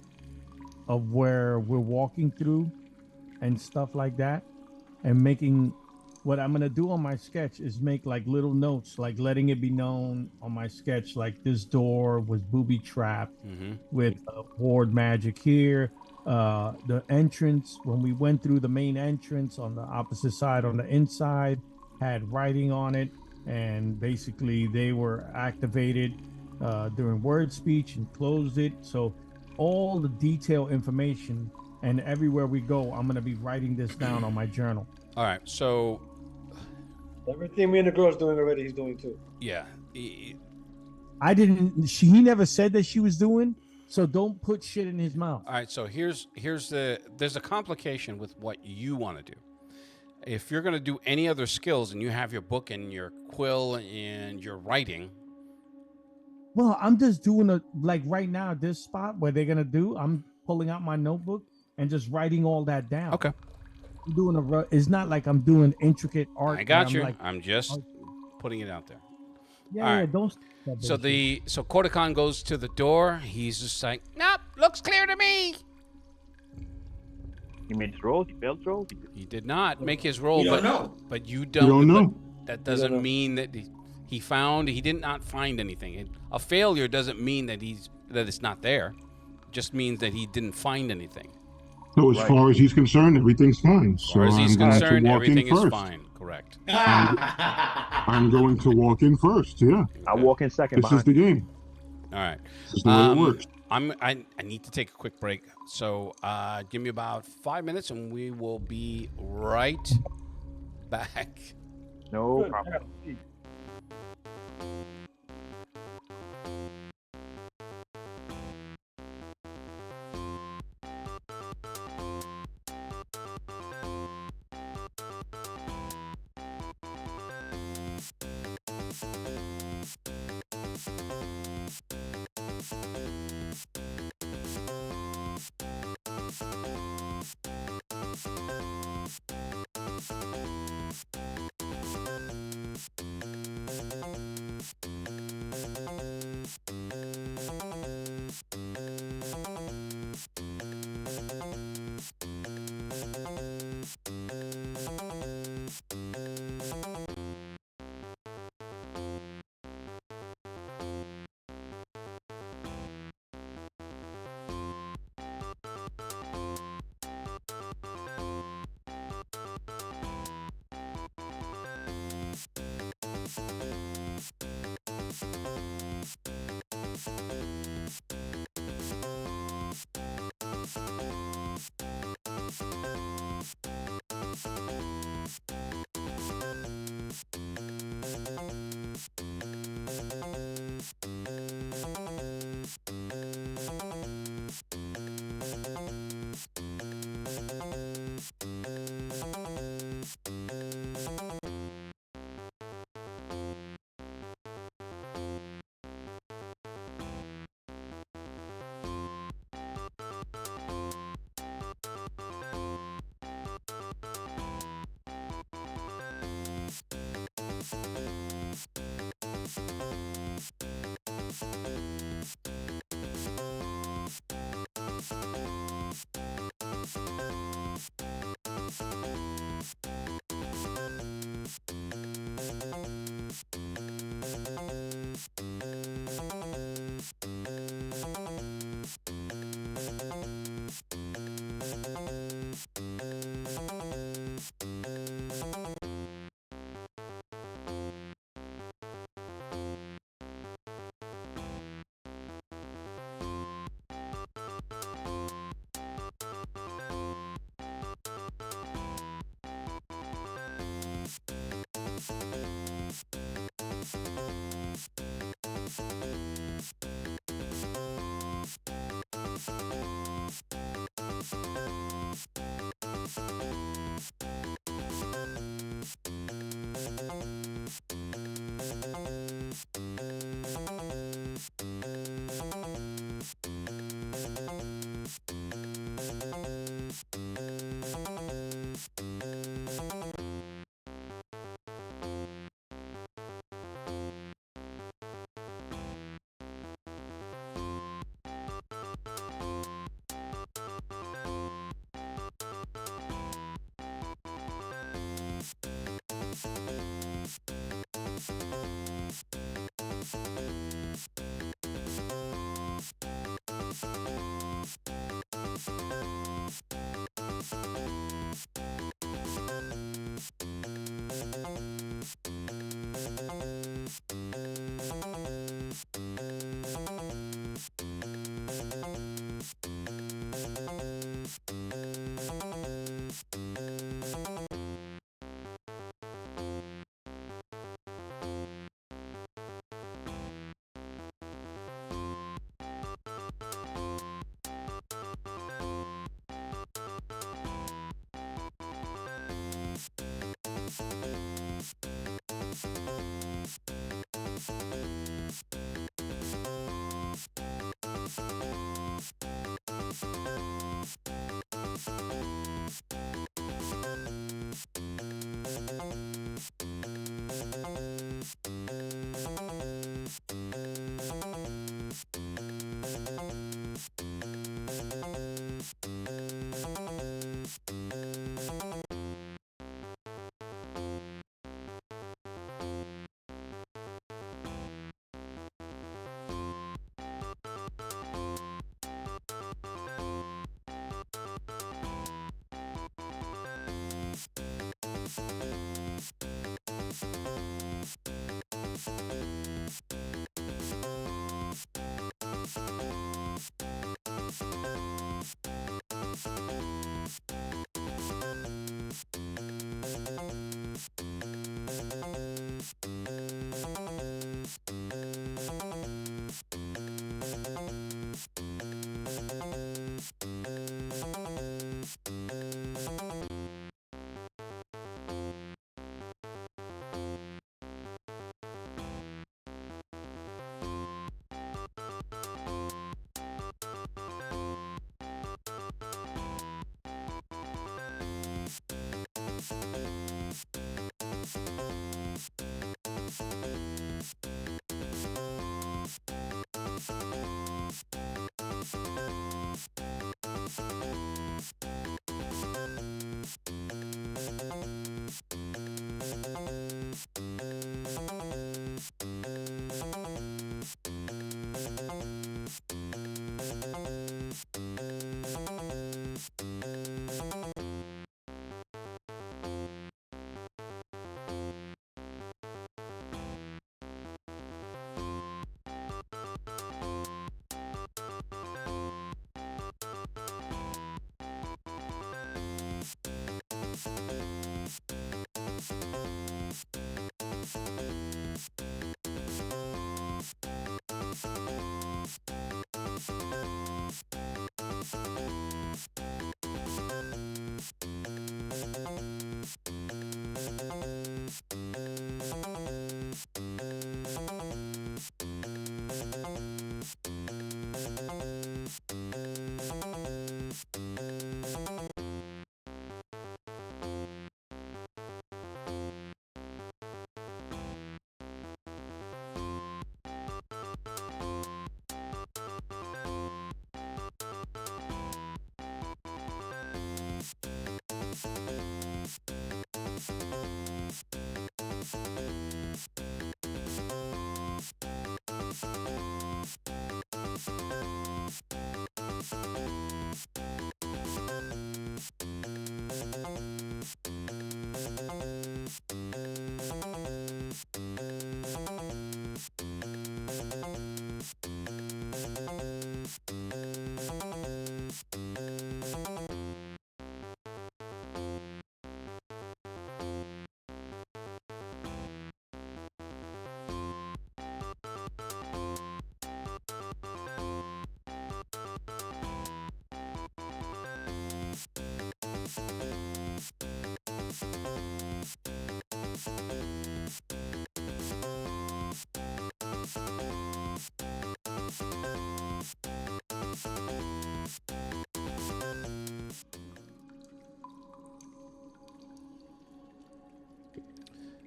of where we're walking through and stuff like that, and making what I'm gonna do on my sketch is make like little notes, like letting it be known on my sketch, like this door was booby trapped with ward magic here. The entrance, when we went through the main entrance on the opposite side, on the inside, had writing on it, and basically they were activated during word speech and closed it. So all the detailed information, and everywhere we go, I'm gonna be writing this down on my journal. All right, so Everything me and the girl's doing already, he's doing too. yeah, I didn't. He never said that she was doing. So don't put shit in his mouth. all right. So there's a complication with what you want to do. If you're going to do any other skills and you have your book and your quill and your writing, Well, I'm just doing like right now, this spot where they're gonna do. I'm pulling out my notebook and just writing all that down. Okay. I'm doing it's not like I'm doing intricate art. I got where you. I'm like, I'm just putting it out there. yeah, all yeah, right. don't. So so Corticon goes to the door. He's just like, nope, looks clear to me. He made his roll. He failed his roll. He did not make his roll, You don't but know. but you You don't know. But that doesn't mean that he did not find anything. A failure doesn't mean that it's not there. It just means that he didn't find anything. So as far as he's concerned, everything's fine. As far as he's I'm going to concerned, walk everything in is first. fine. Correct. I'm going to walk in first. Yeah. I walk in second. This is the game. All right. This is the way it works. I need to take a quick break. So give me about 5 minutes and we will be right back. No problem.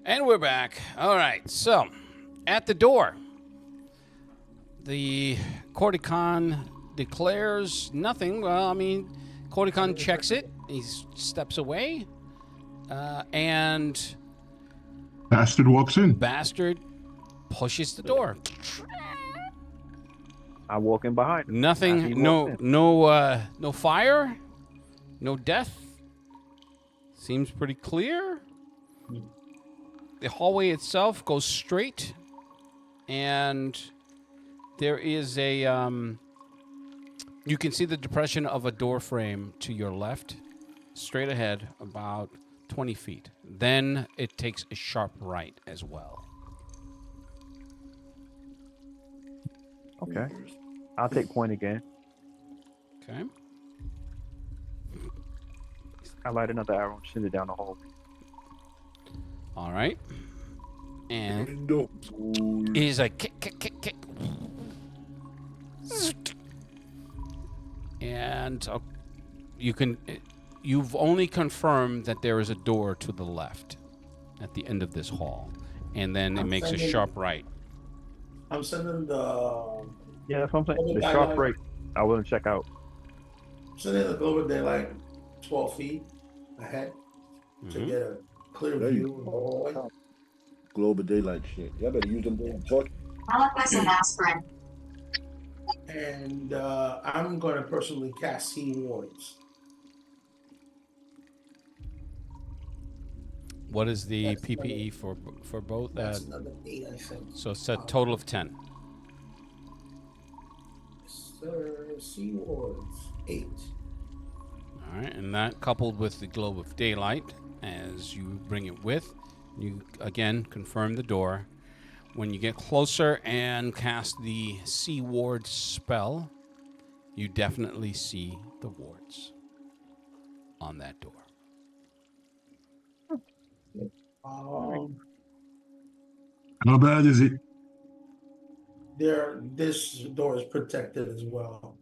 And we're back. All right. So, at the door, the Corticon declares nothing. Well, I mean, Corticon checks it. He steps away. And Bastard walks in. Bastard pushes the door. I walk in behind him. Nothing. No fire. No death. Seems pretty clear. The hallway itself goes straight, and there is a. You can see the depression of a door frame to your left, straight ahead, about 20 feet. Then it takes a sharp right as well. Okay. I'll take point again. Okay. I light another arrow and send it down the hall. All right. And he's like kick. And you've only confirmed that there is a door to the left at the end of this hall, and then it makes a sharp right. I'm sending the. Yeah, that's what I'm saying. The sharp break. I wouldn't check out. Sending the global daylight 12 feet ahead to get a clear view of the hallway. Global daylight shit. Y'all better use them damn talk. An aspirin. And I'm going to personally cast Sea Wards. What is the PPE for both? That's another 8, I think. So it's a total of 10. Sir, Sea Wards 8. All right, and that coupled with the globe of daylight, as you bring it with, you again confirm the door. When you get closer and cast the Sea Ward spell, you definitely see the wards on that door. How bad is it? This door is protected as well.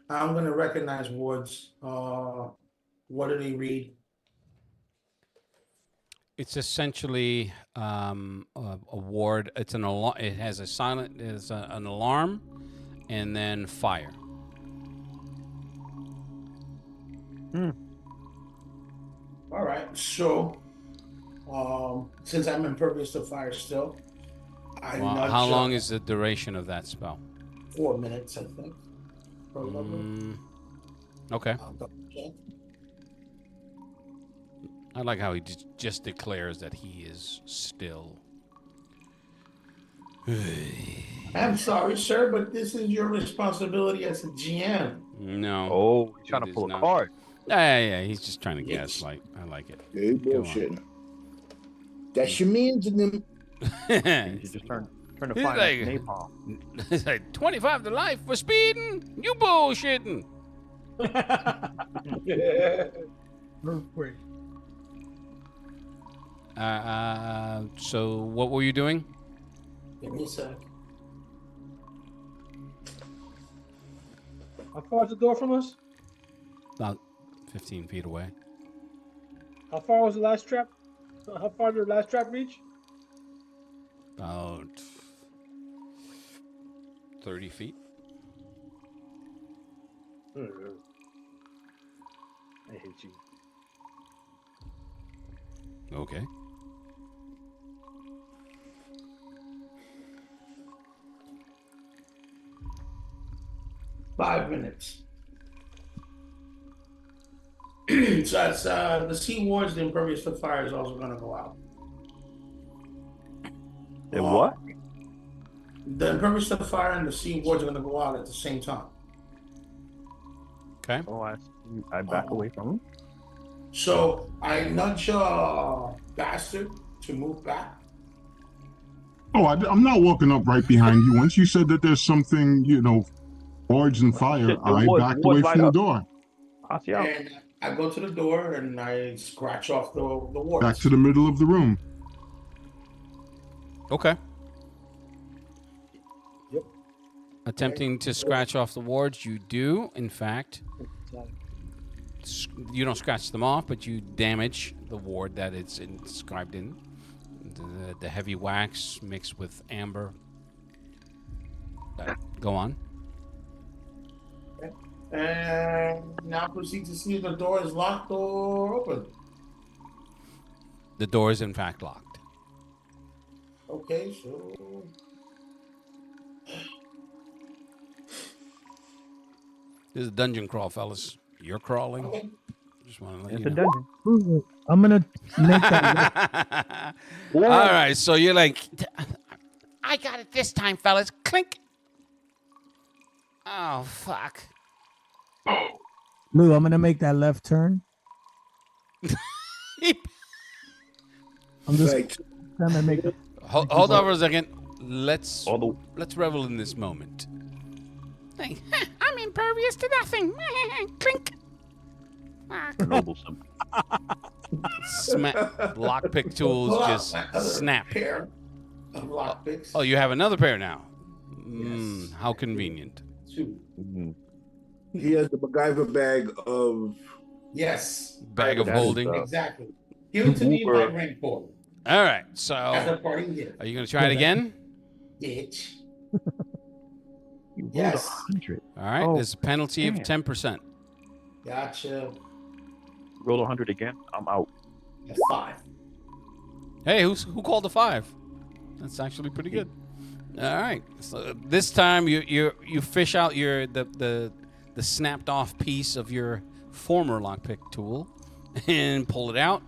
I'm going to recognize wards. What do they read? It's essentially a ward. It's an alarm. It has a silent. Is an alarm, and then fire. All right. So, since I'm impervious to fire still, How long is the duration of that spell? 4 minutes, I think. Per level. Okay. I'll double check. I like how he just declares that he is still. I'm sorry, sir, but this is your responsibility as a GM. No. Oh, he's trying to pull a card. Yeah, he's just trying to gaslight. I like it. Hey, bullshit. That's your means in them. You just turn to He's find like- napalm. It's like 25 to life for speeding. You bullshitting. Earthquake. So what were you doing? Give me a sec. How far is the door from us? About 15 feet away. How far was the last trap? How far did the last trap reach? About 30 feet. I hate you. Okay. Five minutes. So that's the Sea Wards, the impervious to fire is also going to go out. And what? The impervious to fire and the Sea Wards are going to go out at the same time. Okay. Oh, I back away from him. So I nudge Bastard to move back. Oh, I'm not walking up right behind you. Once you said that there's something, boards and fire, I backed away from the door. I'll see out. And I go to the door and I scratch off the wards. Back to the middle of the room. Okay. Yep. Attempting to scratch off the wards, you do, in fact. You don't scratch them off, but you damage the ward that it's inscribed in. The heavy wax mixed with amber. Go on. And now proceed to see if the door is locked or open. The door is in fact locked. Okay, so This is a dungeon crawl, fellas. You're crawling. okay. Just want to let It's you a know. dungeon. I'm gonna make that. All right, so you're like, I got it this time, fellas. Clink. Oh, fuck. Lou, I'm gonna make that left turn. I'm just Right. trying to make. hold on for a second. Let's All revel in this moment. Hey, I'm impervious to nothing. Clink. Ah, the noble symbol. Lockpick tools Pull out just my other snap. pair of lockpicks. Oh, you have another pair now. Yes. How convenient. Two. Mhm. He has the MacGyver bag of. Yes, Bag of That is, holding. exactly. Give it to me in my Uber. rank portal. All right, As so a parting gift. are you going to try it again? Bitch. You rolled Yes. 100. All right, Oh, there's a penalty of damn. 10%. Gotcha. Roll 100 again. I'm out. That's 5. Hey, who called a 5? That's actually pretty good. All right, so this time you fish out the snapped off piece of your former lockpick tool and pull it out,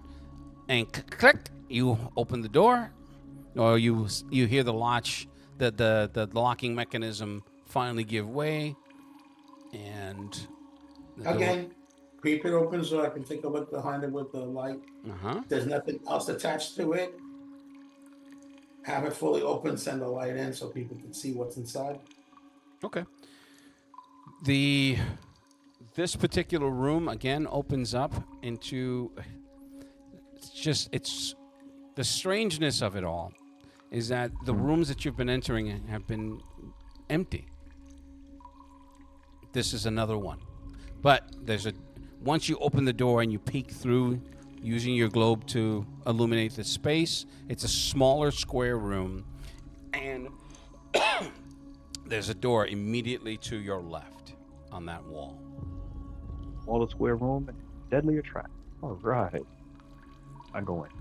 and click. You open the door, or you hear the latch, the locking mechanism finally give way, and Again, creep it open so I can take a look behind it with the light. There's nothing else attached to it. Have it fully open, send the light in so people can see what's inside. Okay. This particular room again opens up into it's the strangeness of it all is that the rooms that you've been entering have been empty. This is another one. But once you open the door and you peek through using your globe to illuminate the space, it's a smaller square room, and there's a door immediately to your left on that wall. All the square room and deadlier trap. All right. I go in.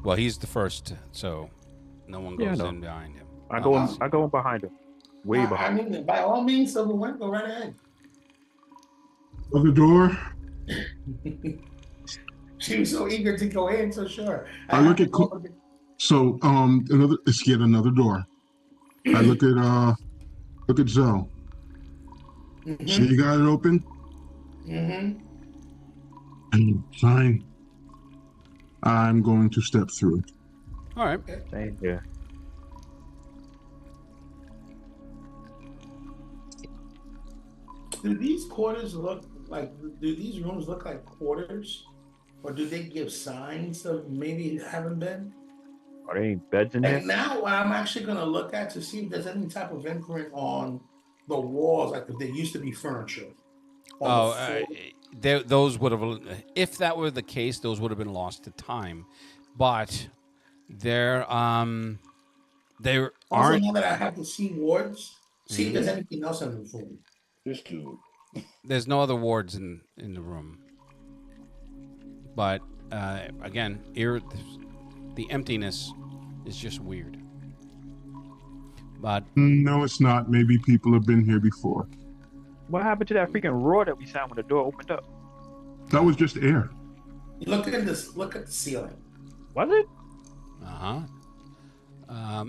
Well, he's the first, so no one Yeah, I goes know. in behind him. I go in behind him. Way behind. I mean, by all means, Silverwind, go right ahead. Other door. She was so eager to go in, so sure. I look at so it's yet another door. I look at Zoe. Mhm. So you got it open? Mm-hmm. Fine. I'm going to step through it. All right. Same here. Do these quarters look like? Do these rooms look like quarters, or do they give signs of maybe it haven't been? Are there any beds in there? And now, what I'm actually going to look at to see if there's any type of imprint on the walls, like if there used to be furniture. on the floor. Those would have, if that were the case, those would have been lost to time. But there Also, aren't. now that I have to see wards, see if there's anything else in the room. This dude. There's no other wards in the room. But again, the emptiness is just weird. But No, it's not. Maybe people have been here before. What happened to that freaking roar that we sound when the door opened up? That was just air. Look at this. Look at the ceiling. Was it?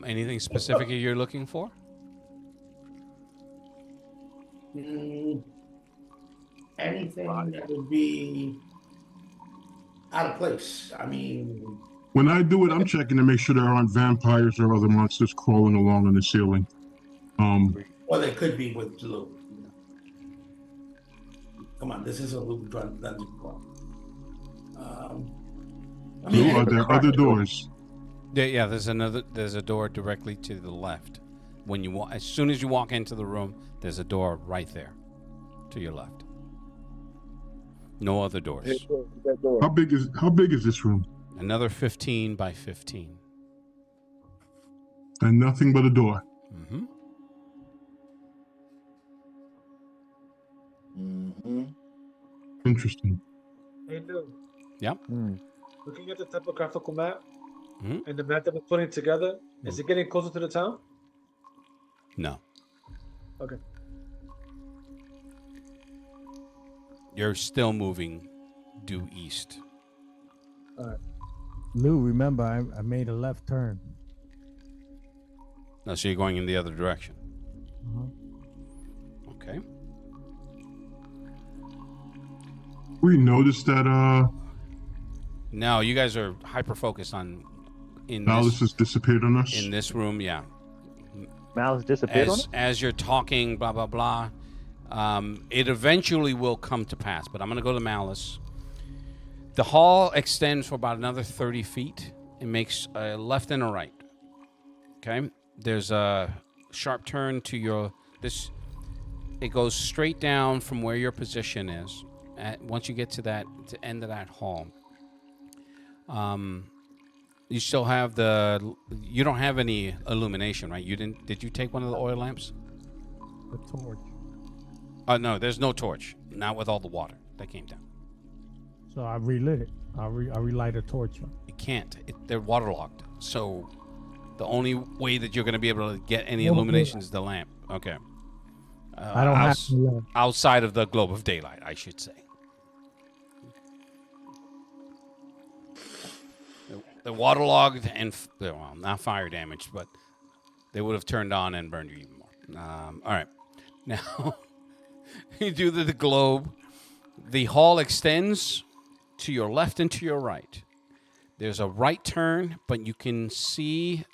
anything specific you're looking for? Anything that would be out of place. I mean, When I do it, I'm checking to make sure there aren't vampires or other monsters crawling along on the ceiling. well, they could be with Luke. Come on, this is a Luke dungeon crawl. Are there other doors? Yeah, there's a door directly to the left. When you as soon as you walk into the room, there's a door right there to your left. No other doors. How big is this room? Another 15 by 15. And nothing but a door. Mm-hmm. Mm-hmm. Interesting. Hey, Lou. Yep. Looking at the topographical map Mhm. and the map that we're putting together, is it getting closer to the town? No. Okay. You're still moving due east. All right. Lou, remember, I made a left turn. No, so you're going in the other direction. Uh-huh. Okay. We noticed that No, you guys are hyper focused on in Malice has disappeared on us. in this room. Yeah. Malice disappeared on As it? as you're talking, blah blah blah. It eventually will come to pass, but I'm going to go to Malice. The hall extends for about another 30 feet. It makes a left and a right. Okay? There's a sharp turn to your... It goes straight down from where your position is. Once you get to the end of that hall. You still have you don't have any illumination, right? Did you take one of the oil lamps? The torch. No, there's no torch. Not with all the water that came down. So I relit it. I relight a torch. You can't. They're waterlogged. So the only way that you're going to be able to get any illumination is the lamp. Okay. I don't have to lamp. Outside of the globe of daylight, I should say. They're waterlogged and, well, not fire damaged, but they would have turned on and burned you even more. All right. Now, you do the globe. The hall extends to your left and to your right. There's a right turn, but you can see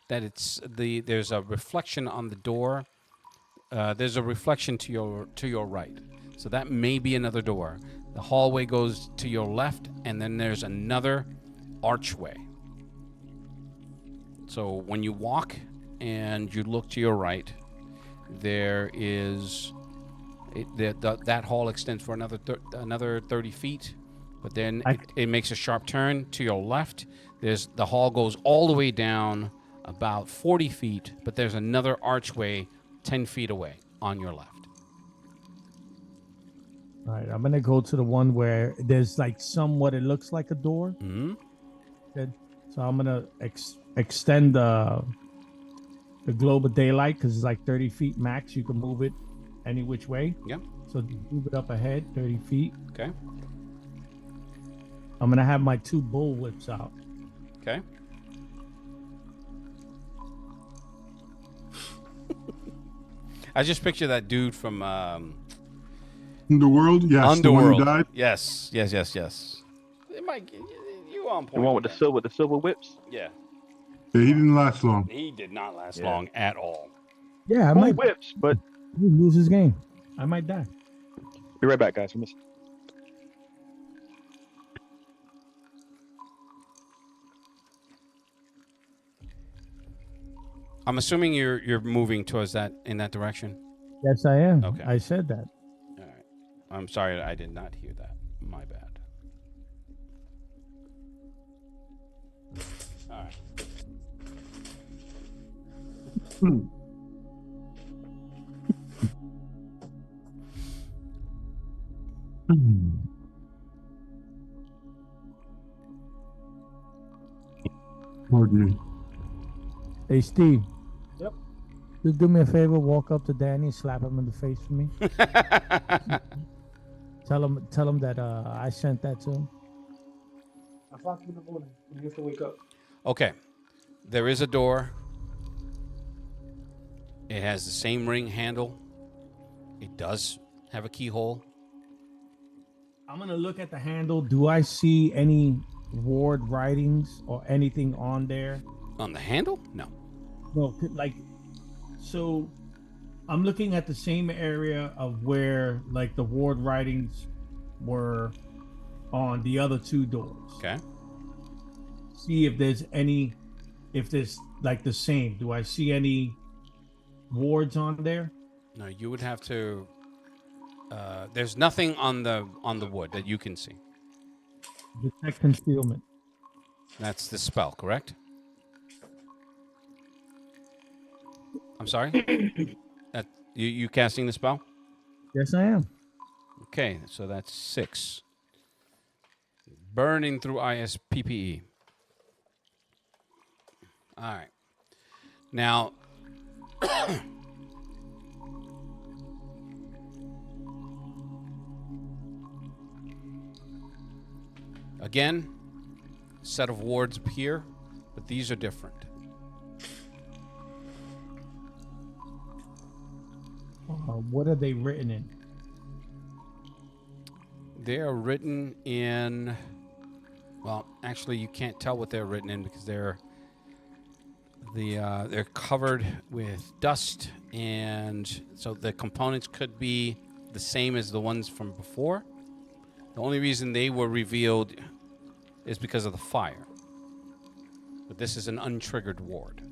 that there's a reflection on the door. There's a reflection to your right. So that may be another door. The hallway goes to your left, and then there's another archway. So when you walk and you look to your right, there is that hall extends for another 30 feet, but then it makes a sharp turn to your left. The hall goes all the way down about 40 feet, but there's another archway 10 feet away on your left. All right, I'm gonna go to the one where there's like somewhat it looks like a door. Mm-hmm. Good. So I'm gonna extend the globe of daylight because it's like 30 feet max. You can move it any which way. Yeah. So move it up ahead 30 feet. Okay. I'm gonna have my 2 bull whips out. Okay. I just picture that dude from Underworld? Yes. Underworld. The one who died? Yes. It might you on point. The one with the silver whips? Yeah. Yeah, he didn't last long. He did not last long at all. Yeah, I Bull might whips, but lose his game. I might die. be right back, guys. I'm assuming you're moving towards in that direction. Yes, I am. Okay. I said that. All right. I'm sorry, I did not hear that. My bad. All right. Pardon me. Hey, Steve. Yep. Just do me a favor. Walk up to Danny, slap him in the face for me. Tell him that I sent that to him. I'll fuck you in the morning when you have to wake up. Okay. There is a door. It has the same ring handle. It does have a keyhole. I'm gonna look at the handle. Do I see any ward writings or anything on there? On the handle? No. No, like, so I'm looking at the same area of where like the ward writings were on the other 2 doors. Okay. See if there's like the same. Do I see any wards on there? No, you would have to. There's nothing on the wood that you can see. Detect concealment. That's the spell, correct? I'm sorry? That you casting the spell? Yes, I am. Okay, so that's 6. Burning through ISPPE. All right. Now, again, a set of wards appear, but these are different. What are they written in? They are written in. Well, actually, you can't tell what they're written in because they're covered with dust, and so the components could be the same as the ones from before. The only reason they were revealed is because of the fire. But this is an untriggered ward.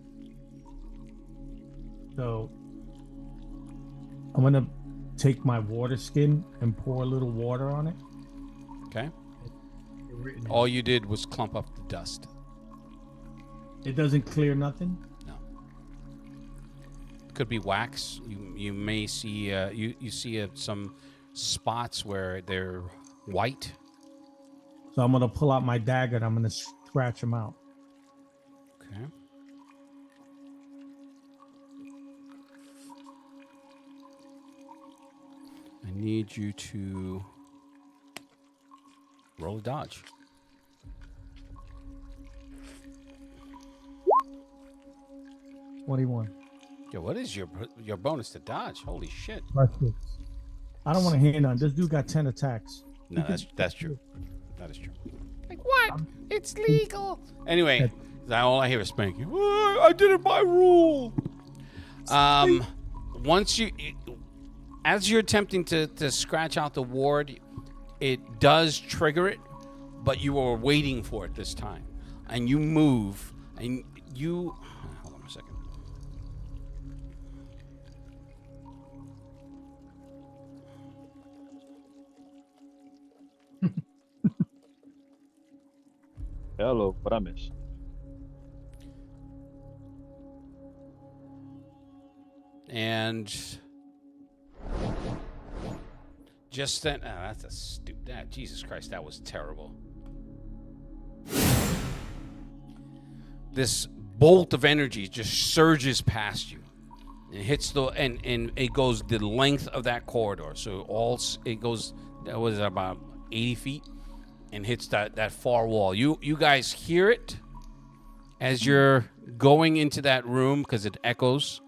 So I'm gonna take my water skin and pour a little water on it. Okay. All you did was clump up the dust. It doesn't clear nothing. No. Could be wax. You may see you see some spots where they're white. So I'm gonna pull out my dagger and I'm gonna scratch them out. Okay. I need you to roll a dodge. +21. Yeah, what is your bonus to dodge? Holy shit! +6. I don't want to hear none. This dude got 10 attacks. No, that's true. That is true. Like what? It's legal. Anyway, all I hear is spanking. "Oh, I did it by rule. Once you, as you're attempting to scratch out the ward, it does trigger it, but you are waiting for it this time, and you move, and you. Hold on a second. Hello, what I miss? And just then, that's a stupid. Jesus Christ, that was terrible. This bolt of energy just surges past you. It hits and it goes the length of that corridor. So it goes. That was about 80 feet, and hits that far wall. You guys hear it as you're going into that room because it echoes.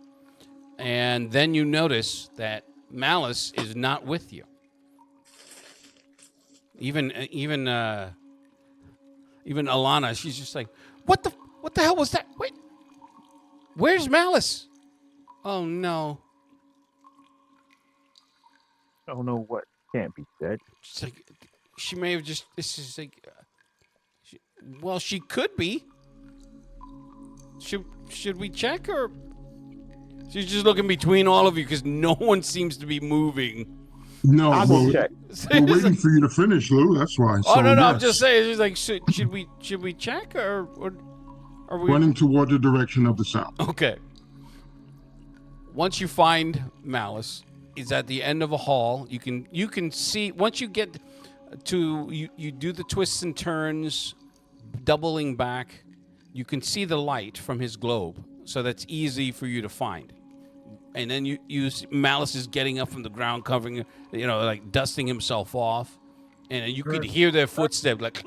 And then you notice that Malice is not with you. Even Alana, she's just like, what the hell was that? Wait, where's Malice? Oh no! I don't know what can't be said. It's like she may have just. This is like, well, she could be. Should we check or? She's just looking between all of you because no one seems to be moving. No, I'll well, go check. we're waiting for you to finish, Lou. That's why. Oh So, no! I'm yes. just saying. She's like, should we check or are we Running toward the direction of the sound. okay? Once you find Malice, it's at the end of a hall. You can see once you get to you do the twists and turns, doubling back. You can see the light from his globe, so that's easy for you to find. And then you see Malice is getting up from the ground, covering, like dusting himself off, and you could hear their footsteps, like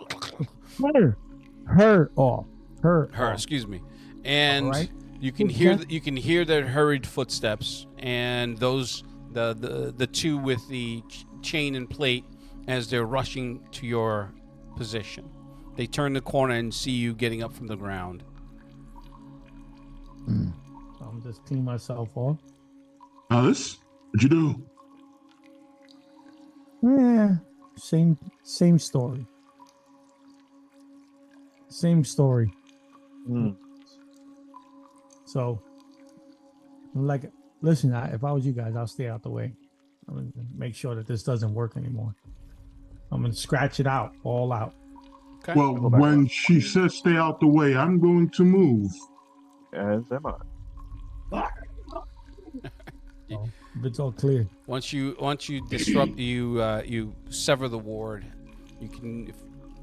Her off. excuse me, and All right. you can hear their hurried footsteps, and those the two with the chain and plate as they're rushing to your position. They turn the corner and see you getting up from the ground. I'm just clean myself off. Alice, what'd you do? Yeah, same story. Same story. Mm. So, like, listen, if I was you guys, I'll stay out the way. I'm gonna make sure that this doesn't work anymore. I'm gonna scratch it out, all out. Okay. Well, Go back when up. she says stay out the way, I'm going to move. As am I. Oh, if it's all clear. Once you disrupt you sever the ward, you can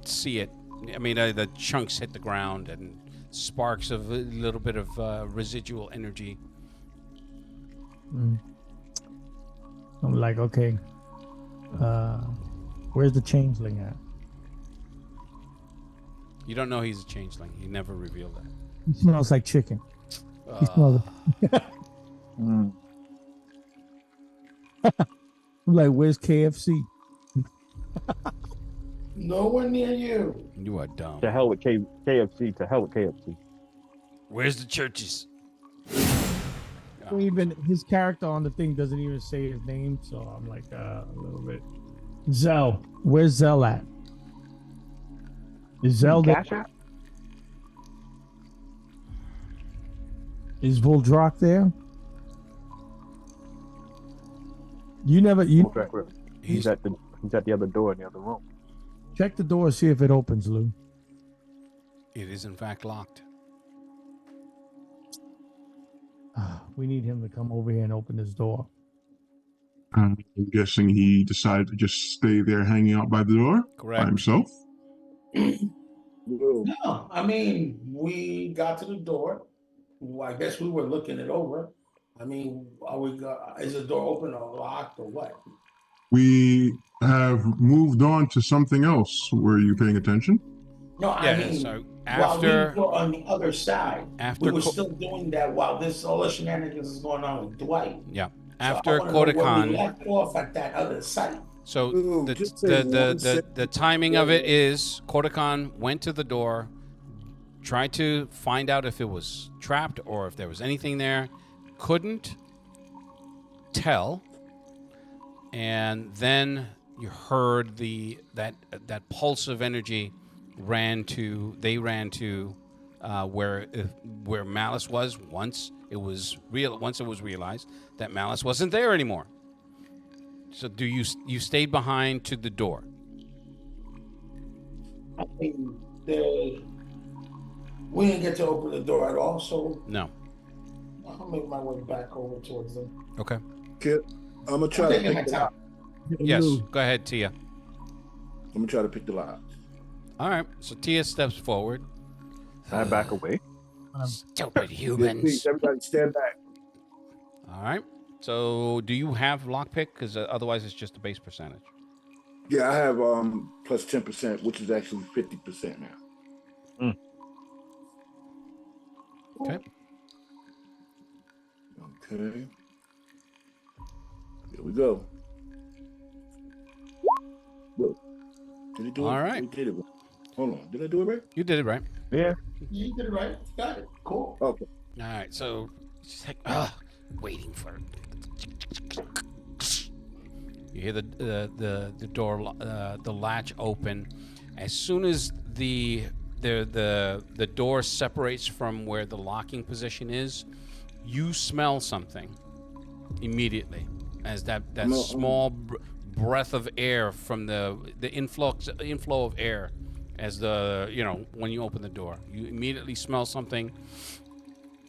see it. I mean, the chunks hit the ground and sparks of a little bit of residual energy. Mm. I'm like, okay, where's the changeling at? You don't know he's a changeling. He never revealed that. He smells like chicken. He smells. Mm. I'm like, where's KFC? Nowhere near you. You are dumb. To hell with KFC. To hell with KFC. Where's the churches? Even his character on the thing doesn't even say his name, so I'm like a little bit. Zell, where's Zell at? Is Zell there? Cash App? Is Voldrak there? You never He's at the other door in the other room. check the door, see if it opens, Lou. It is in fact locked. We need him to come over here and open this door. I'm guessing he decided to just stay there hanging out by the door Correct. by himself. No, I mean, we got to the door. Well, I guess we were looking it over. I mean, is the door open or locked or what? We have moved on to something else. Were you paying attention? No, I Yeah, mean, so while after- we were on the other side, After we were co- still doing that while all the shenanigans is going on with Dwight. Yeah. So After I wanna know where we Kodakon. left off at that other site. So Ooh, the just say one the timing of it is Kodakon went to the door, tried to find out if it was trapped or if there was anything there, couldn't tell, and then you heard that pulse of energy ran to where Malice was once it was realized that Malice wasn't there anymore. So do you stayed behind to the door? I mean, we didn't get to open the door at all, so No. I'll make my way back over towards them. Okay. Kid, I'm gonna try I'm to taking my pick the time. lock. Yes. Lou, Go ahead, Tia. I'm gonna try to pick the lock. All right. So Tia steps forward. I back away. Stupid Yes, humans. please, everybody stand back. All right. So do you have lockpick? Because otherwise it's just a base percentage. Yeah, I have plus 10%, which is actually 50% now. Okay. Okay. Here we go. Look. Did it do it? All right. We did it. Hold on. Did I do it right? You did it right. Yeah. You did it right. Got it. Cool. Okay. All right. So she's like, waiting for it. You hear the door, the latch open. As soon as the door separates from where the locking position is, you smell something immediately as that small breath of air from the inflow of air as when you open the door. You immediately smell something,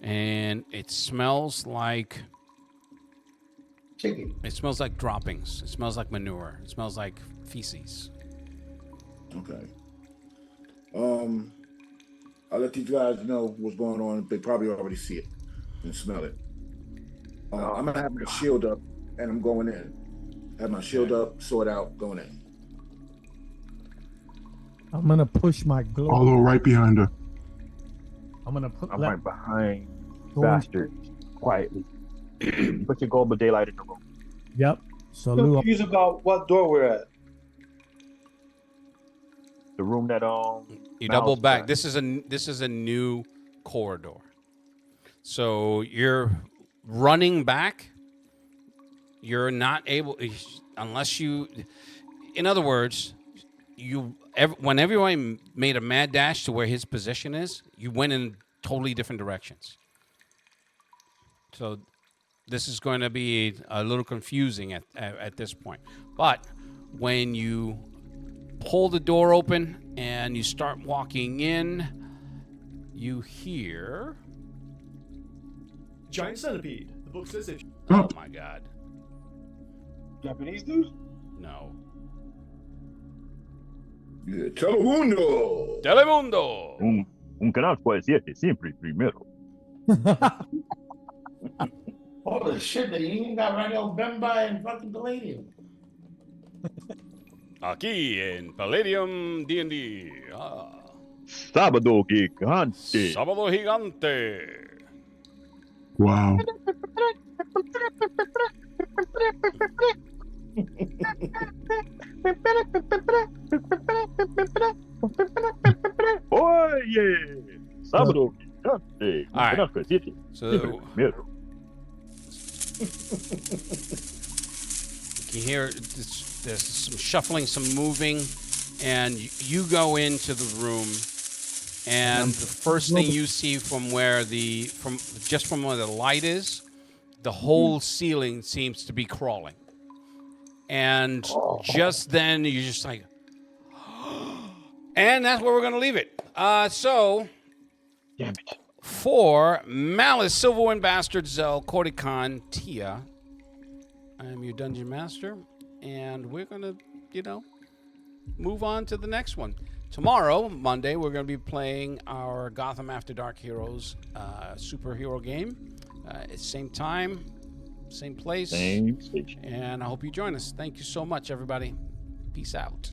and it smells like Chicken. It smells like droppings. It smells like manure. It smells like feces. Okay. I'll let these guys know what's going on. They probably already see it and smell it. I'm gonna have my shield up and I'm going in. Have my shield up, sword out, going in. I'm gonna push my glow. Follow right behind her. I'm gonna put. I'm right behind Go in. Bastard quietly. Put your global daylight in the room. Yep. So I'm Lou, confused about what door we're at. The room that You Mouse double back. back. This is a new corridor. So you're running back. You're not able unless you. In other words, when everyone made a mad dash to where his position is, you went in totally different directions. So this is going to be a little confusing at this point. But when you pull the door open and you start walking in. You hear. Giant centipede. The book says it. Oh my God. Japanese dude? No. Telemundo. Telemundo. Un canal puede siete siempre primero. Holy shit, they even got Radio Bemba and fucking Palladium. Aquí en Palladium D&D. Sábado gigante. Sábado gigante. Wow. Oye, sábado gigante. All right. Un canal puede siete So siempre primero. you hear there's some shuffling, some moving, and you go into the room, and the first thing you see from where the light is, the whole ceiling seems to be crawling. And just then you're just like, and that's where we're going to leave it. So Damn it. for Malice, Silverwind Bastard, Zell, Corticon, Tia, I'm your Dungeon Master, and we're going to, move on to the next one. Tomorrow, Monday, we're going to be playing our Gotham After Dark Heroes superhero game. Same time, same place. Same station. And I hope you join us. Thank you so much, everybody. Peace out.